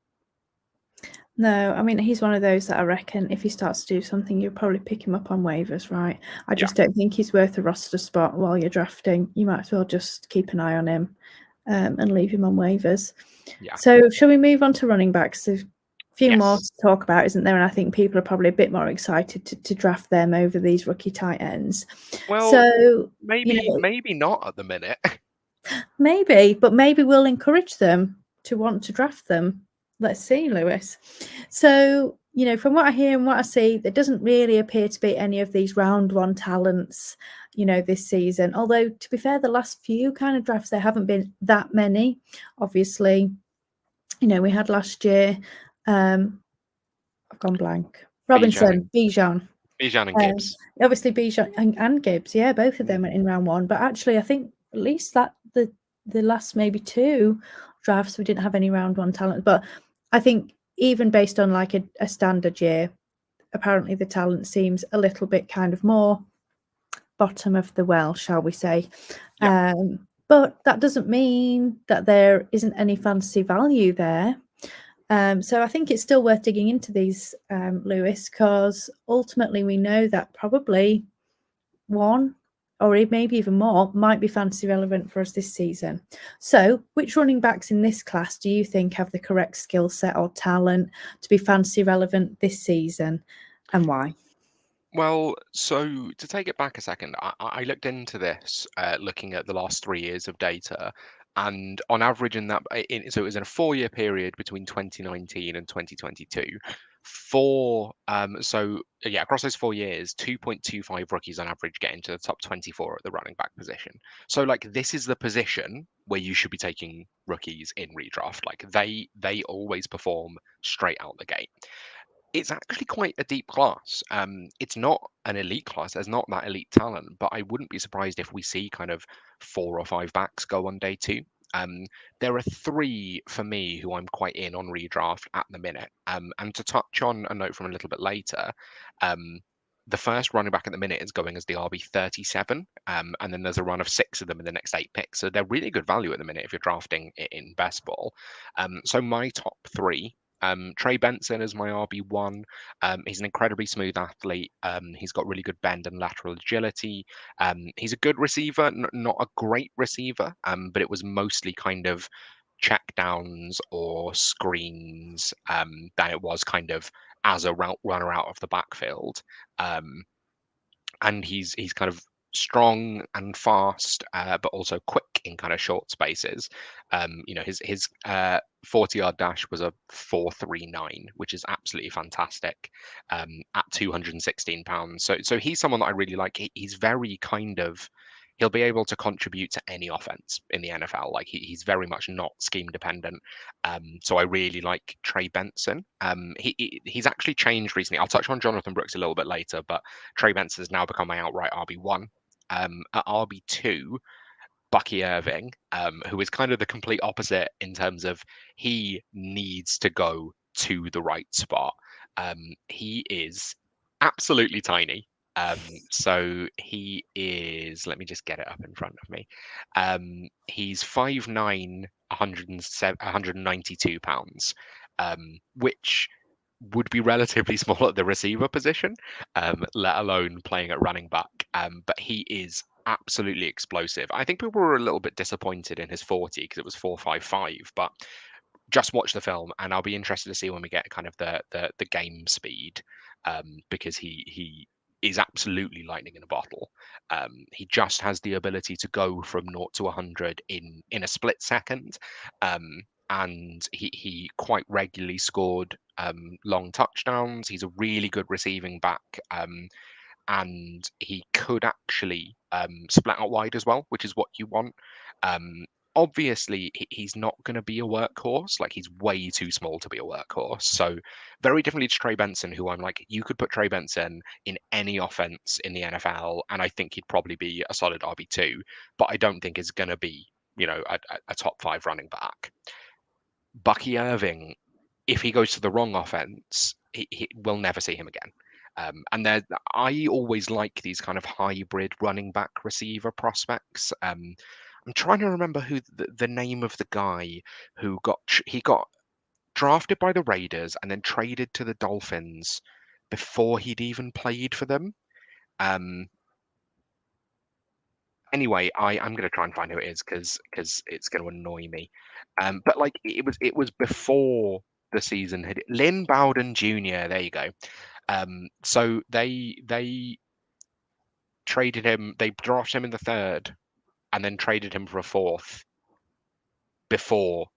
No, I mean, he's one of those that I reckon if he starts to do something, you'll probably pick him up on waivers, right? I just don't think he's worth a roster spot while you're drafting. You might as well just keep an eye on him and leave him on waivers. Yeah. So shall we move on to running backs? There's a few Yes. more to talk about, isn't there? And I think people are probably a bit more excited to draft them over these rookie tight ends. Well, so maybe not at the minute. but maybe we'll encourage them to want to draft them. Let's see, Lewis. So, you know, from what I hear and what I see, there doesn't really appear to be any of these round one talents, you know, this season. Although, to be fair, the last few kind of drafts, there haven't been that many. Obviously, you know, we had last year, I've gone blank. Robinson, Bijan. Bijan and Gibbs. Obviously, Bijan and Gibbs, yeah, both of them went in round one. But actually, I think at least that the last maybe 2 drafts, we didn't have any round one talent. But I think even based on like a standard year, apparently the talent seems a little bit kind of more bottom of the well, shall we say. Yeah. But that doesn't mean that there isn't any fantasy value there. So I think it's still worth digging into these, Lewis, because ultimately we know that probably one or maybe even more might be fantasy relevant for us this season. So which running backs in this class do you think have the correct skill set or talent to be fantasy relevant this season, and why? Well, so to take it back a second, I looked into this, looking at the last 3 years of data, and on average so it was in a 4-year period between 2019 and 2022. Across those 4 years, 2.25 rookies on average get into the top 24 at the running back position. So like this is the position where you should be taking rookies in redraft. Like they always perform straight out the gate. It's actually quite a deep class. It's not an elite class. There's not that elite talent, but I wouldn't be surprised if we see kind of 4 or 5 backs go on day 2. There are 3 for me who I'm quite in on redraft at the minute. And to touch on a note from a little bit later, the first running back at the minute is going as the RB37, and then there's a run of 6 of them in the next 8 picks. So they're really good value at the minute if you're drafting it in best ball. So my top 3. Trey Benson is my RB1. He's an incredibly smooth athlete. He's got really good bend and lateral agility. He's a good receiver, not a great receiver, but it was mostly kind of check downs or screens than it was kind of as a route runner out of the backfield. And he's kind of strong and fast, but also quick in kind of short spaces. His 40-yard dash was a 4.39, which is absolutely fantastic, at 216 pounds. So he's someone that I really like. He's very kind of, he'll be able to contribute to any offense in the NFL. Like he's very much not scheme dependent. So I really like Trey Benson. He's actually changed recently. I'll touch on Jonathan Brooks a little bit later, but Trey Benson has now become my outright RB1. At RB2, Bucky Irving, who is kind of the complete opposite in terms of he needs to go to the right spot. He is absolutely tiny. So he is, let me just get it up in front of me. He's 5'9", 192 pounds, which would be relatively small at the receiver position, let alone playing at running back. But he is absolutely explosive. I think people were a little bit disappointed in his 40 because it was 4.55, but just watch the film and I'll be interested to see when we get kind of the game speed, because he is absolutely lightning in a bottle. He just has the ability to go from 0 to 100 in a split second. And he quite regularly scored long touchdowns. He's a really good receiving back, and he could actually split out wide as well, which is what you want. Obviously, he's not going to be a workhorse. Like he's way too small to be a workhorse. So very differently to Trey Benson, who I'm like, you could put Trey Benson in any offense in the NFL, and I think he'd probably be a solid RB2. But I don't think is going to be, a top 5 running back. Bucky Irving, if he goes to the wrong offense, we'll never see him again. And I always like these kind of hybrid running back receiver prospects. I'm trying to remember who the name of the guy who got drafted by the Raiders and then traded to the Dolphins before he'd even played for them. Anyway, I'm going to try and find who it is because it's going to annoy me. But like it was before the season had Lynn Bowden Jr. There you go. So they traded him. They drafted him in the 3rd, and then traded him for a 4th before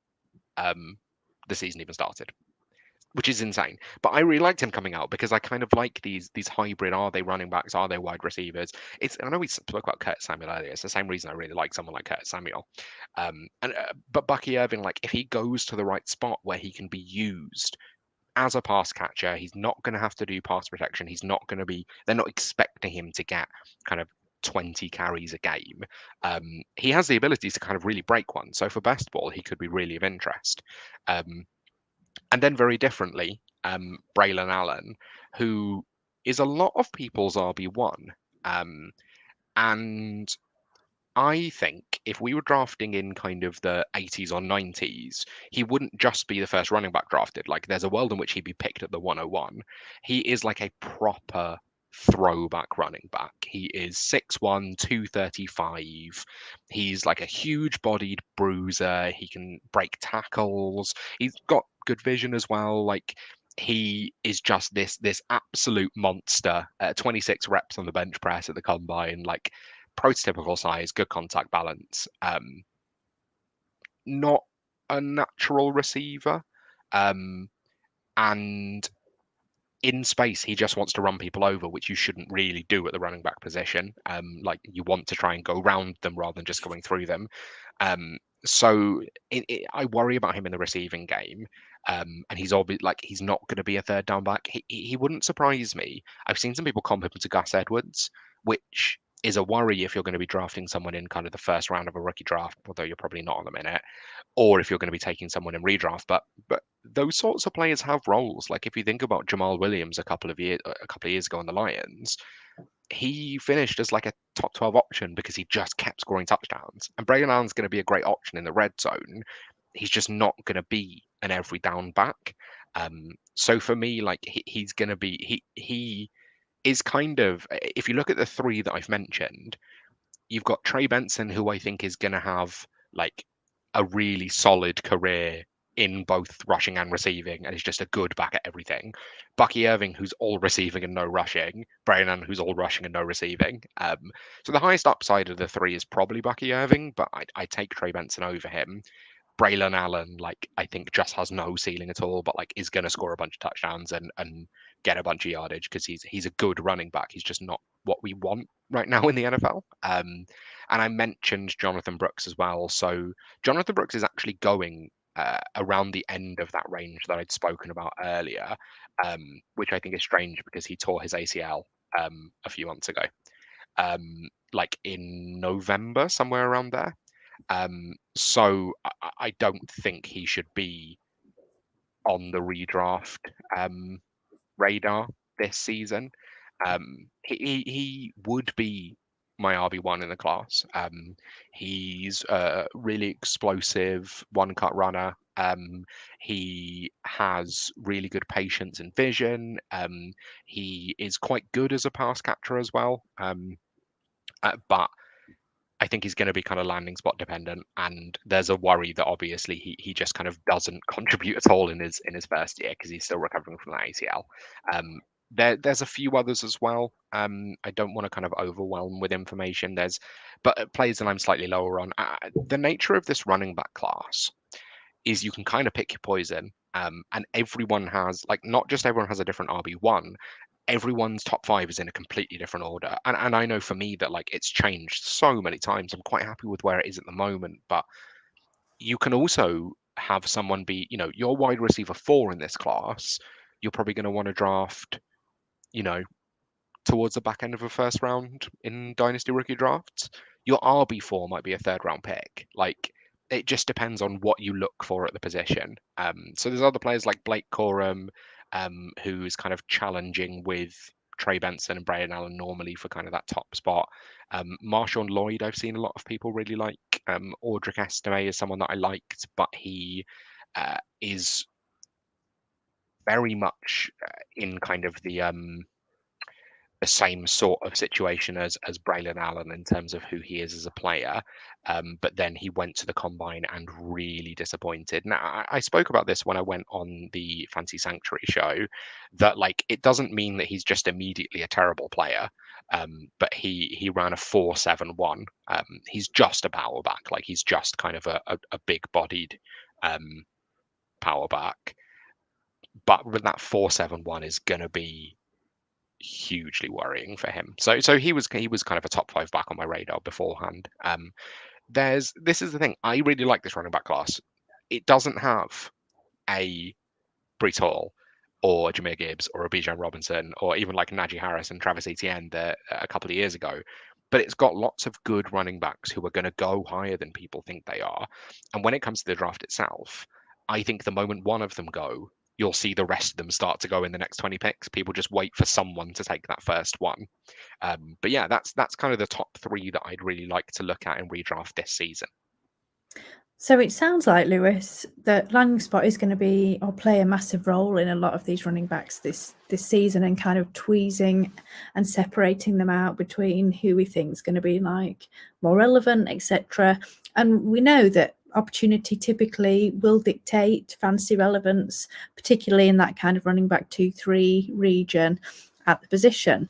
the season even started, which is insane. But I really liked him coming out because I kind of like these hybrid. Are they running backs? Are they wide receivers? I know we spoke about Curtis Samuel earlier. It's the same reason I really like someone like Curtis Samuel. But Bucky Irving, like if he goes to the right spot where he can be used as a pass catcher, he's not going to have to do pass protection. He's not going to be. They're not expecting him to get kind of 20 carries a game. He has the ability to kind of really break one. So for best ball, he could be really of interest. And then very differently, Braylon Allen, who is a lot of people's RB1. And I think if we were drafting in kind of the 80s or 90s, he wouldn't just be the first running back drafted. Like there's a world in which he'd be picked at the 101. He is like a proper throwback running back. He is 6'1", 235. He's like a huge bodied bruiser. He can break tackles. He's got good vision as well. Like he is just this absolute monster. 26 reps on the bench press at the combine. Like prototypical size, good contact balance. Not a natural receiver. And in space, he just wants to run people over, which you shouldn't really do at the running back position. Like you want to try and go around them rather than just going through them. So I worry about him in the receiving game. And he's obviously like he's not going to be a 3rd down back. He wouldn't surprise me. I've seen some people comp him to Gus Edwards, which is a worry if you're going to be drafting someone in kind of the 1st round of a rookie draft, although you're probably not on the minute, or if you're going to be taking someone in redraft. But those sorts of players have roles. Like if you think about Jamal Williams a couple of years ago on the Lions, he finished as like a top 12 option because he just kept scoring touchdowns. And Braylon Allen's going to be a great option in the red zone. He's just not going to be an every down back. So for me, like he's going to be he is kind of, if you look at the 3 that I've mentioned, you've got Trey Benson, who I think is going to have like a really solid career in both rushing and receiving, and is just a good back at everything. Bucky Irving, who's all receiving and no rushing. Braylon, who's all rushing and no receiving. So the highest upside of the three is probably Bucky Irving, but I take Trey Benson over him. Braylon Allen, like, I think just has no ceiling at all, but like is going to score a bunch of touchdowns and get a bunch of yardage because he's a good running back. He's just not what we want right now in the NFL. And I mentioned Jonathan Brooks as well. So Jonathan Brooks is actually going around the end of that range that I'd spoken about earlier, which I think is strange because he tore his ACL a few months ago, like in November, somewhere around there. So I don't think he should be on the redraft radar this season. He would be my RB1 in the class. He's a really explosive one-cut runner. He has really good patience and vision. He is quite good as a pass catcher as well. But I think he's going to be kind of landing spot dependent, and there's a worry that obviously he just kind of doesn't contribute at all in his first year because he's still recovering from that ACL. There's a few others as well. I don't want to kind of overwhelm with information. But players that I'm slightly lower on. The nature of this running back class is you can kind of pick your poison, and everyone has, like, not just everyone has a different RB1. Everyone's top five is in a completely different order. And I know for me that, like, it's changed so many times. I'm quite happy with where it is at the moment. But you can also have someone be, your wide receiver 4 in this class. You're probably going to want to draft, towards the back end of a first round in dynasty rookie drafts. Your RB4 might be a third round pick. Like, it just depends on what you look for at the position. So there's other players like Blake Corum, who is kind of challenging with Trey Benson and Braden Allen normally for kind of that top spot. Marshawn Lloyd, I've seen a lot of people really like. Audric Estime is someone that I liked, but he is very much in kind of the same sort of situation as Braylon Allen in terms of who he is as a player. But then he went to the combine and really disappointed. Now, I spoke about this when I went on the Fancy Sanctuary show, that, like, it doesn't mean that he's just immediately a terrible player. But he ran a 4.71. He's just a power back. Like, he's just kind of a big bodied power back. But with that 4.71 is going to be hugely worrying for him. So he was kind of a top 5 back on my radar beforehand. This is the thing. I really like this running back class. It doesn't have a Breece Hall or Jahmyr Gibbs or a Bijan Robinson or even like Najee Harris and Travis Etienne a couple of years ago. But it's got lots of good running backs who are going to go higher than people think they are. And when it comes to the draft itself, I think the moment one of them go, you'll see the rest of them start to go in the next 20 picks. People just wait for someone to take that first one. But yeah, that's kind of the top 3 that I'd really like to look at in redraft this season. So it sounds like, Lewis, that landing spot is going to be or play a massive role in a lot of these running backs this season, and kind of tweezing and separating them out between who we think is going to be like more relevant, etc. And we know that opportunity typically will dictate fantasy relevance, particularly in that kind of running back 2-3 region at the position.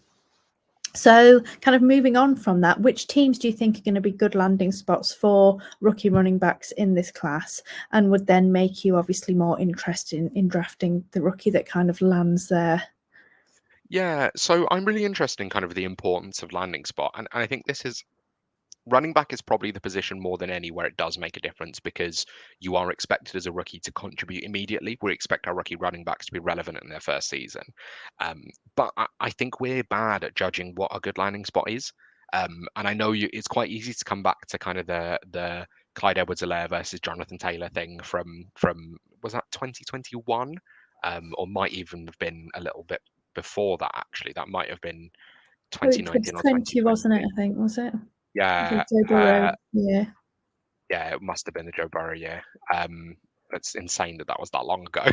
So kind of moving on from that, which teams do you think are going to be good landing spots for rookie running backs in this class, and would then make you obviously more interested in drafting the rookie that kind of lands there? Yeah, so I'm really interested in kind of the importance of landing spot. And I think running back is probably the position more than any where it does make a difference, because you are expected as a rookie to contribute immediately. We expect our rookie running backs to be relevant in their first season. But I think we're bad at judging what a good landing spot is. And I know it's quite easy to come back to kind of the Clyde Edwards-Helaire versus Jonathan Taylor thing from was that 2021? Or might even have been a little bit before that, actually. That might have been 2019 or 2020. Wasn't it? I think, was it? Yeah, yeah, it must have been the Joe Burrow year. It's insane that was that long ago.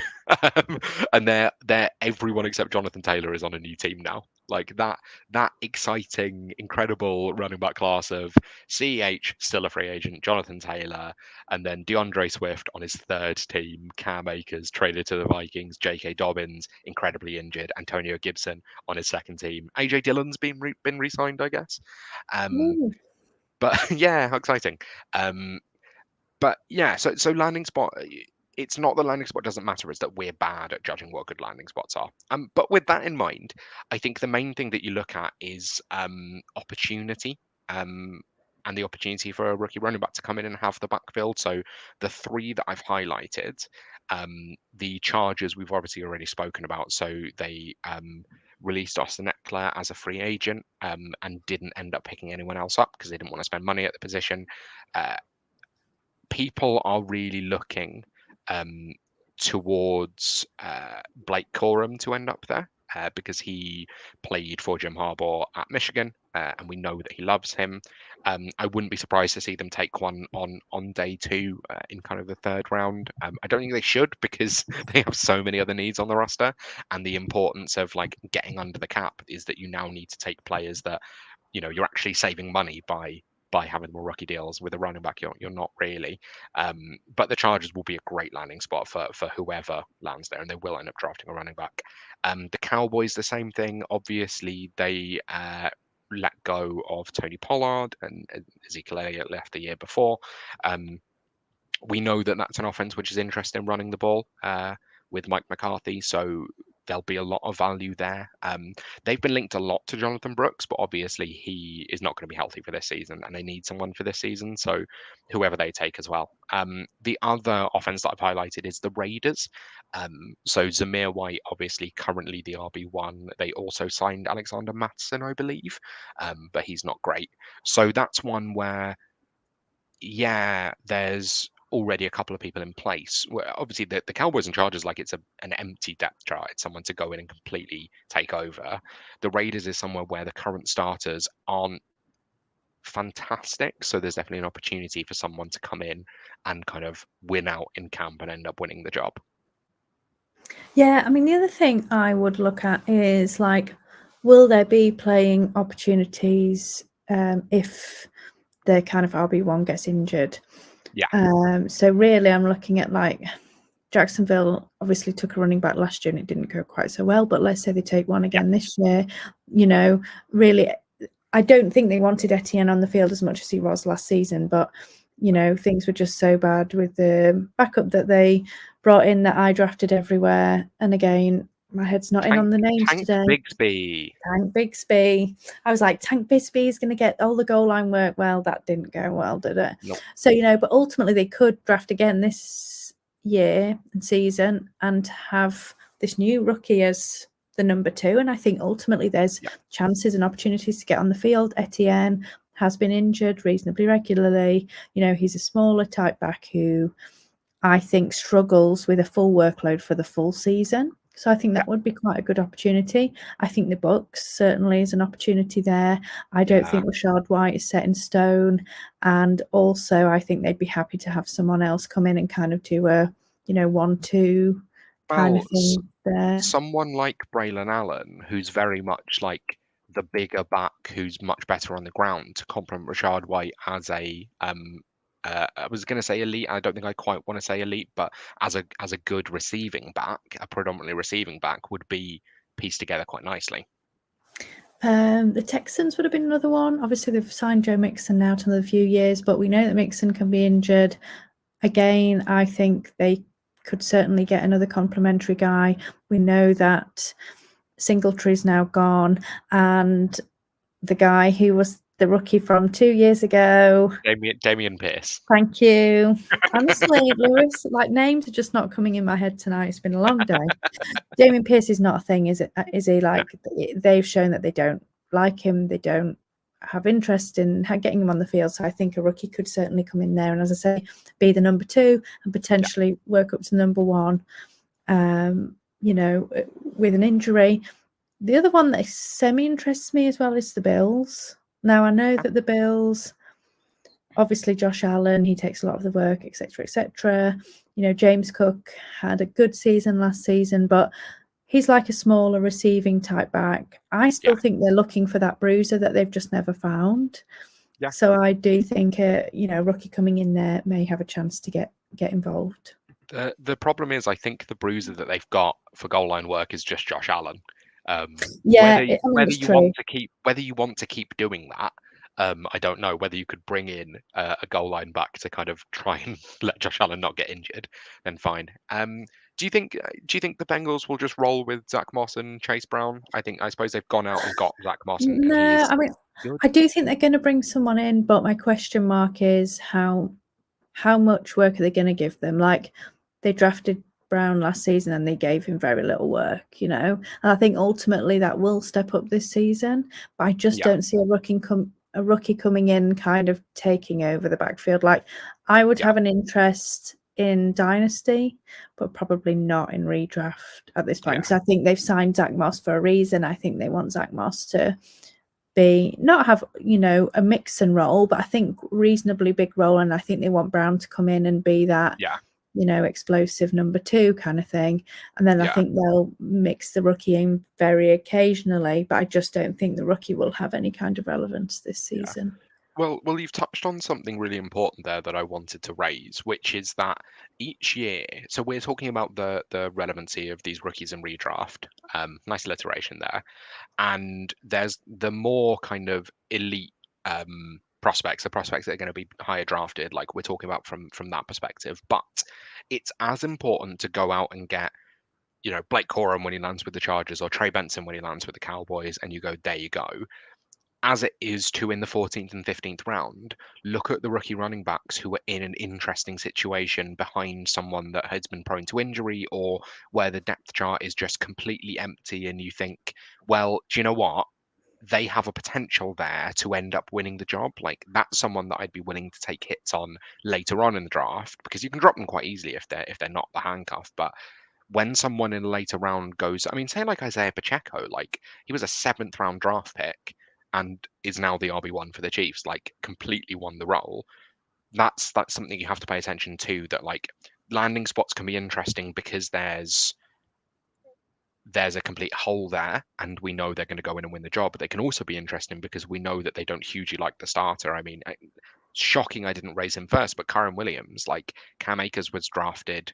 And everyone except Jonathan Taylor is on a new team now. Like that exciting, incredible running back class of CEH, still a free agent, Jonathan Taylor, and then DeAndre Swift on his third team, Cam Akers traded to the Vikings, J.K. Dobbins incredibly injured, Antonio Gibson on his second team, AJ Dillon's been re-signed, I guess. But yeah, how exciting. But yeah, so landing spot. It's not the landing spot doesn't matter, it's that we're bad at judging what good landing spots are. But with that in mind, I think the main thing that you look at is opportunity. And the opportunity for a rookie running back to come in and have the backfield. So the three that I've highlighted, the Chargers we've obviously already spoken about. So they released Austin Eckler as a free agent and didn't end up picking anyone else up because they didn't want to spend money at the position. People are really looking towards Blake Corum to end up there because he played for Jim Harbaugh at Michigan, and we know that he loves him. I wouldn't be surprised to see them take one on day two in kind of the third round. I don't think they should because they have so many other needs on the roster, and the importance of like getting under the cap is that you now need to take players that you're actually saving money by having more rookie deals. With a running back, you're not really. But the Chargers will be a great landing spot for whoever lands there, and they will end up drafting a running back. The Cowboys, the same thing. Obviously, they let go of Tony Pollard, and Ezekiel Elliott left the year before. We know that that's an offense which is interested in running the ball with Mike McCarthy, so there'll be a lot of value there. They've been linked a lot to Jonathan Brooks, but obviously he is not going to be healthy for this season, and they need someone for this season, so whoever they take as well. The other offense that I've highlighted is the Raiders. So Zamir White, obviously currently the RB1. They also signed Alexander Mattison, I believe, but he's not great. So that's one where, yeah, there's already a couple of people in place. Obviously, the Cowboys and Chargers, like it's an empty depth chart. It's someone to go in and completely take over. The Raiders is somewhere where the current starters aren't fantastic. So there's definitely an opportunity for someone to come in and kind of win out in camp and end up winning the job. Yeah, I mean, the other thing I would look at is like, will there be playing opportunities if the kind of RB1 gets injured? Yeah. So really, I'm looking at like Jacksonville obviously took a running back last year and it didn't go quite so well. But let's say they take one again this year. Really, I don't think they wanted Etienne on the field as much as he was last season. But things were just so bad with the backup that they brought in that I drafted everywhere. And again, my head's not in on the names today. Tank Bigsby. I was like, Tank Bigsby is going to get all the goal line work. Well, that didn't go well, did it? Nope. So, but ultimately they could draft again this year and season and have this new rookie as the number 2. And I think ultimately there's chances and opportunities to get on the field. Etienne has been injured reasonably regularly. He's a smaller type back who I think struggles with a full workload for the full season. So I think that would be quite a good opportunity. I think the Bucks certainly is an opportunity there. I don't think Rashad White is set in stone. And also I think they'd be happy to have someone else come in and kind of do a, 1-2 kind of thing there. Someone like Braylon Allen, who's very much like the bigger back, who's much better on the ground to complement Rashad White as a I was going to say elite. I don't think I quite want to say elite, but as a good receiving back, a predominantly receiving back, would be pieced together quite nicely. The Texans would have been another one. Obviously, they've signed Joe Mixon now to another few years, but we know that Mixon can be injured. Again, I think they could certainly get another complimentary guy. We know that Singletary's now gone, and the guy who was the rookie from 2 years ago. Damian Pierce. Thank you. Honestly, Lewis, like names are just not coming in my head tonight. It's been a long day. Damian Pierce is not a thing, is it? Is he? Like they've shown that they don't like him. They don't have interest in getting him on the field. So I think a rookie could certainly come in there and, as I say, be the number 2 and potentially work up to number 1. With an injury. The other one that semi-interests me as well is the Bills. Now, I know that the Bills, obviously Josh Allen, he takes a lot of the work, etc., etc. James Cook had a good season last season, but He's like a smaller receiving type back. I still Yeah. think they're looking for that bruiser that they've just never found. Yeah. So I do think a rookie coming in there may have a chance to get involved. The problem is, I think the bruiser that they've got for goal line work is just Josh Allen. Yeah, Whether it's you true. want to keep doing that, I don't know. Whether you could bring in a goal line back to kind of try and let Josh Allen not get injured, then fine. Do you think the Bengals will just roll with Zach Moss and Chase Brown? I suppose they've gone out and got Zach Moss, and he No, is I mean, good. I do think they're going to bring someone in, but my question mark is how much work are they going to give them? Like, they drafted Brown last season and they gave him very little work, and I think ultimately that will step up this season. But I just Yeah, don't see a rookie coming in kind of taking over the backfield. Like, I would yeah, have an interest in Dynasty, but probably not in redraft at this point, yeah, because I think they've signed Zach Moss for a reason. I think they want Zach Moss to be not have a mix and role, but I think reasonably big role, and I think they want Brown to come in and be that yeah, explosive number 2 kind of thing. And then I yeah, think they'll mix the rookie in very occasionally, but I just don't think the rookie will have any kind of relevance this yeah. season. Well, you've touched on something really important there that I wanted to raise, which is that each year, so we're talking about the relevancy of these rookies in redraft. Nice alliteration there. And there's the more kind of elite prospects, the prospects that are going to be higher drafted, like we're talking about from that perspective. But it's as important to go out and get, Blake Corum when he lands with the Chargers, or Trey Benson when he lands with the Cowboys, and you go, there you go, as it is to in the 14th and 15th round, look at the rookie running backs who are in an interesting situation behind someone that has been prone to injury, or where the depth chart is just completely empty. And you think, well, do you know what? They have a potential there to end up winning the job. Like, that's someone that I'd be willing to take hits on later on in the draft, because you can drop them quite easily if they're not the handcuff. But when someone in a later round goes, I mean, say like Isaiah Pacheco, like he was a 7th round draft pick and is now the RB1 for the Chiefs, like completely won the role. That's something you have to pay attention to, that like landing spots can be interesting because there's a complete hole there and we know they're going to go in and win the job. But they can also be interesting because we know that they don't hugely like the starter. I mean, shocking I didn't raise him first, but Kyron Williams, like Cam Akers was drafted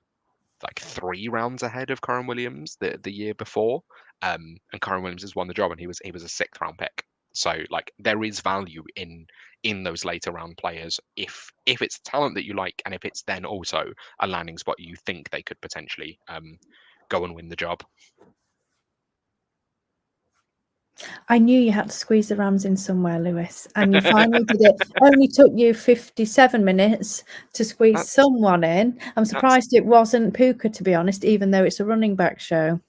like 3 rounds ahead of Kyron Williams the year before, and Kyron Williams has won the job, and he was a 6th round pick. So like there is value in those later round players if it's talent that you like, and if it's then also a landing spot you think they could potentially go and win the job. I knew you had to squeeze the Rams in somewhere, Lewis, and you finally did it. Only took you 57 minutes to squeeze That's someone in. I'm that's surprised it wasn't Puka, to be honest, even though it's a running back show.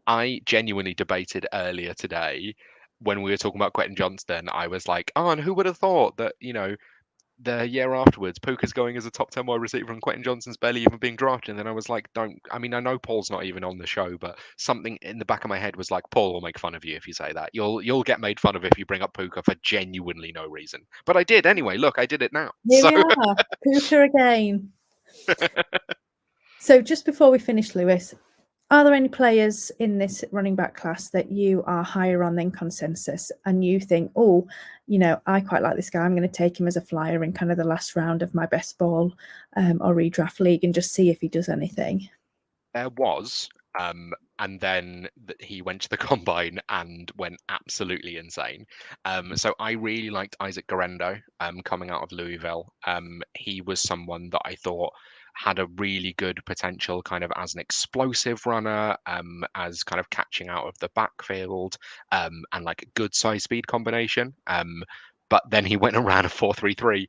I genuinely debated earlier today when we were talking about Quentin Johnston. I was like, oh, and who would have thought that, the year afterwards, Puka's going as a top 10 wide receiver and Quentin Johnston's barely even being drafted. And then I was like, I mean, I know Paul's not even on the show, but something in the back of my head was like, Paul will make fun of you if you say that. You'll get made fun of if you bring up Puka for genuinely no reason. But I did anyway. Look, I did it now. Here So we are, Puka again. So just before we finish, Lewis, are there any players in this running back class that you are higher on than consensus and you think, oh, I quite like this guy, I'm going to take him as a flyer in kind of the last round of my best ball or redraft league and just see if he does anything? there was, and then he went to the combine and went absolutely insane. So I really liked Isaac Garendo, coming out of Louisville. He was someone that I thought had a really good potential kind of as an explosive runner, as kind of catching out of the backfield, and like a good size speed combination. But then he went and ran a 4.33,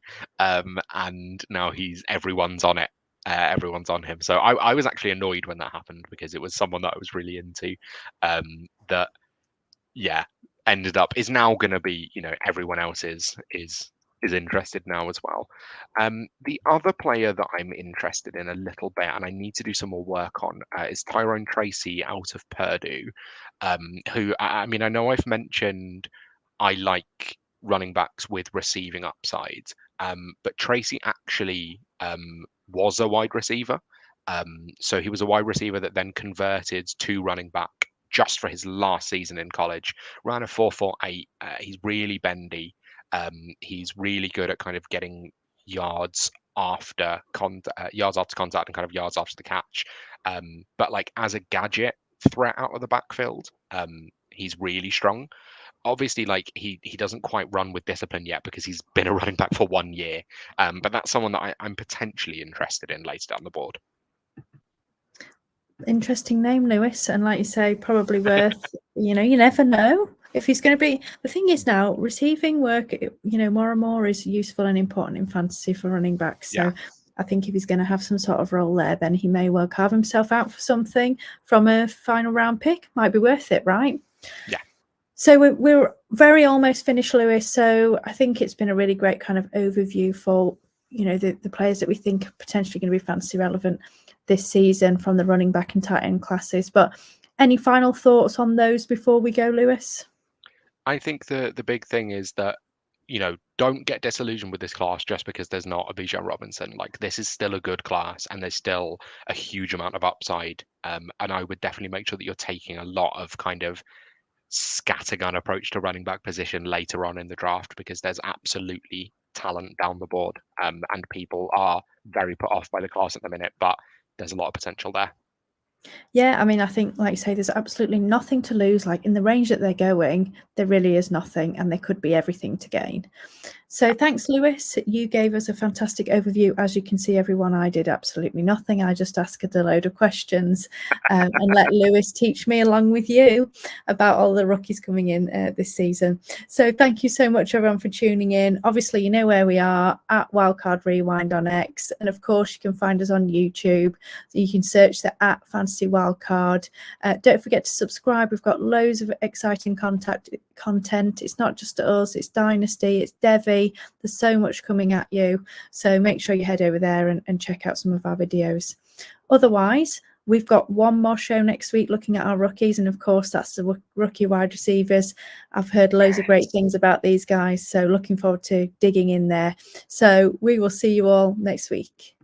and now everyone's on it. Everyone's on him. So I was actually annoyed when that happened, because it was someone that I was really into, that yeah, ended up is now going to be, everyone else is interested now as well. The other player that I'm interested in a little bit, and I need to do some more work on, is Tyrone Tracy out of Purdue, who I mean, I know I've mentioned I like running backs with receiving upside, but Tracy actually was a wide receiver. So he was a wide receiver that then converted to running back just for his last season in college. Ran a 4.48. He's really bendy. He's really good at kind of getting yards after contact and kind of yards after the catch. But like as a gadget threat out of the backfield, he's really strong. Obviously, like he doesn't quite run with discipline yet because he's been a running back for 1 year. But that's someone that I'm potentially interested in later down the board. Interesting name, Lewis, and like you say, probably worth. You never know if he's going to be. The thing is now, receiving work, more and more is useful and important in fantasy for running backs. So I think if he's going to have some sort of role there, then he may well carve himself out for something from a final round pick. Might be worth it, right? Yeah. So we're very almost finished, Lewis. So I think it's been a really great kind of overview for the players that we think are potentially going to be fantasy relevant this season from the running back and tight end classes. But any final thoughts on those before we go, Lewis? I think the big thing is that, don't get disillusioned with this class just because there's not a Bijan Robinson. Like, this is still a good class and there's still a huge amount of upside. And I would definitely make sure that you're taking a lot of kind of scattergun approach to running back position later on in the draft, because there's absolutely talent down the board. And people are very put off by the class at the minute, but there's a lot of potential there. Yeah, I mean, I think, like you say, there's absolutely nothing to lose. Like in the range that they're going, there really is nothing, and there could be everything to gain. So thanks, Lewis. You gave us a fantastic overview. As you can see, everyone, I did absolutely nothing. I just asked a load of questions and let Lewis teach me along with you about all the rookies coming in this season. So thank you so much, everyone, for tuning in. Obviously, you know where we are, at Wildcard Rewind on X. And of course, you can find us on YouTube. You can search the @Fantasy Wildcard. Don't forget to subscribe. We've got loads of exciting content. It's not just us, it's Dynasty, it's Devi. There's so much coming at you. So make sure you head over there and check out some of our videos. Otherwise, we've got one more show next week looking at our rookies. And of course, that's the rookie wide receivers. I've heard loads of great things about these guys. So looking forward to digging in there. So we will see you all next week.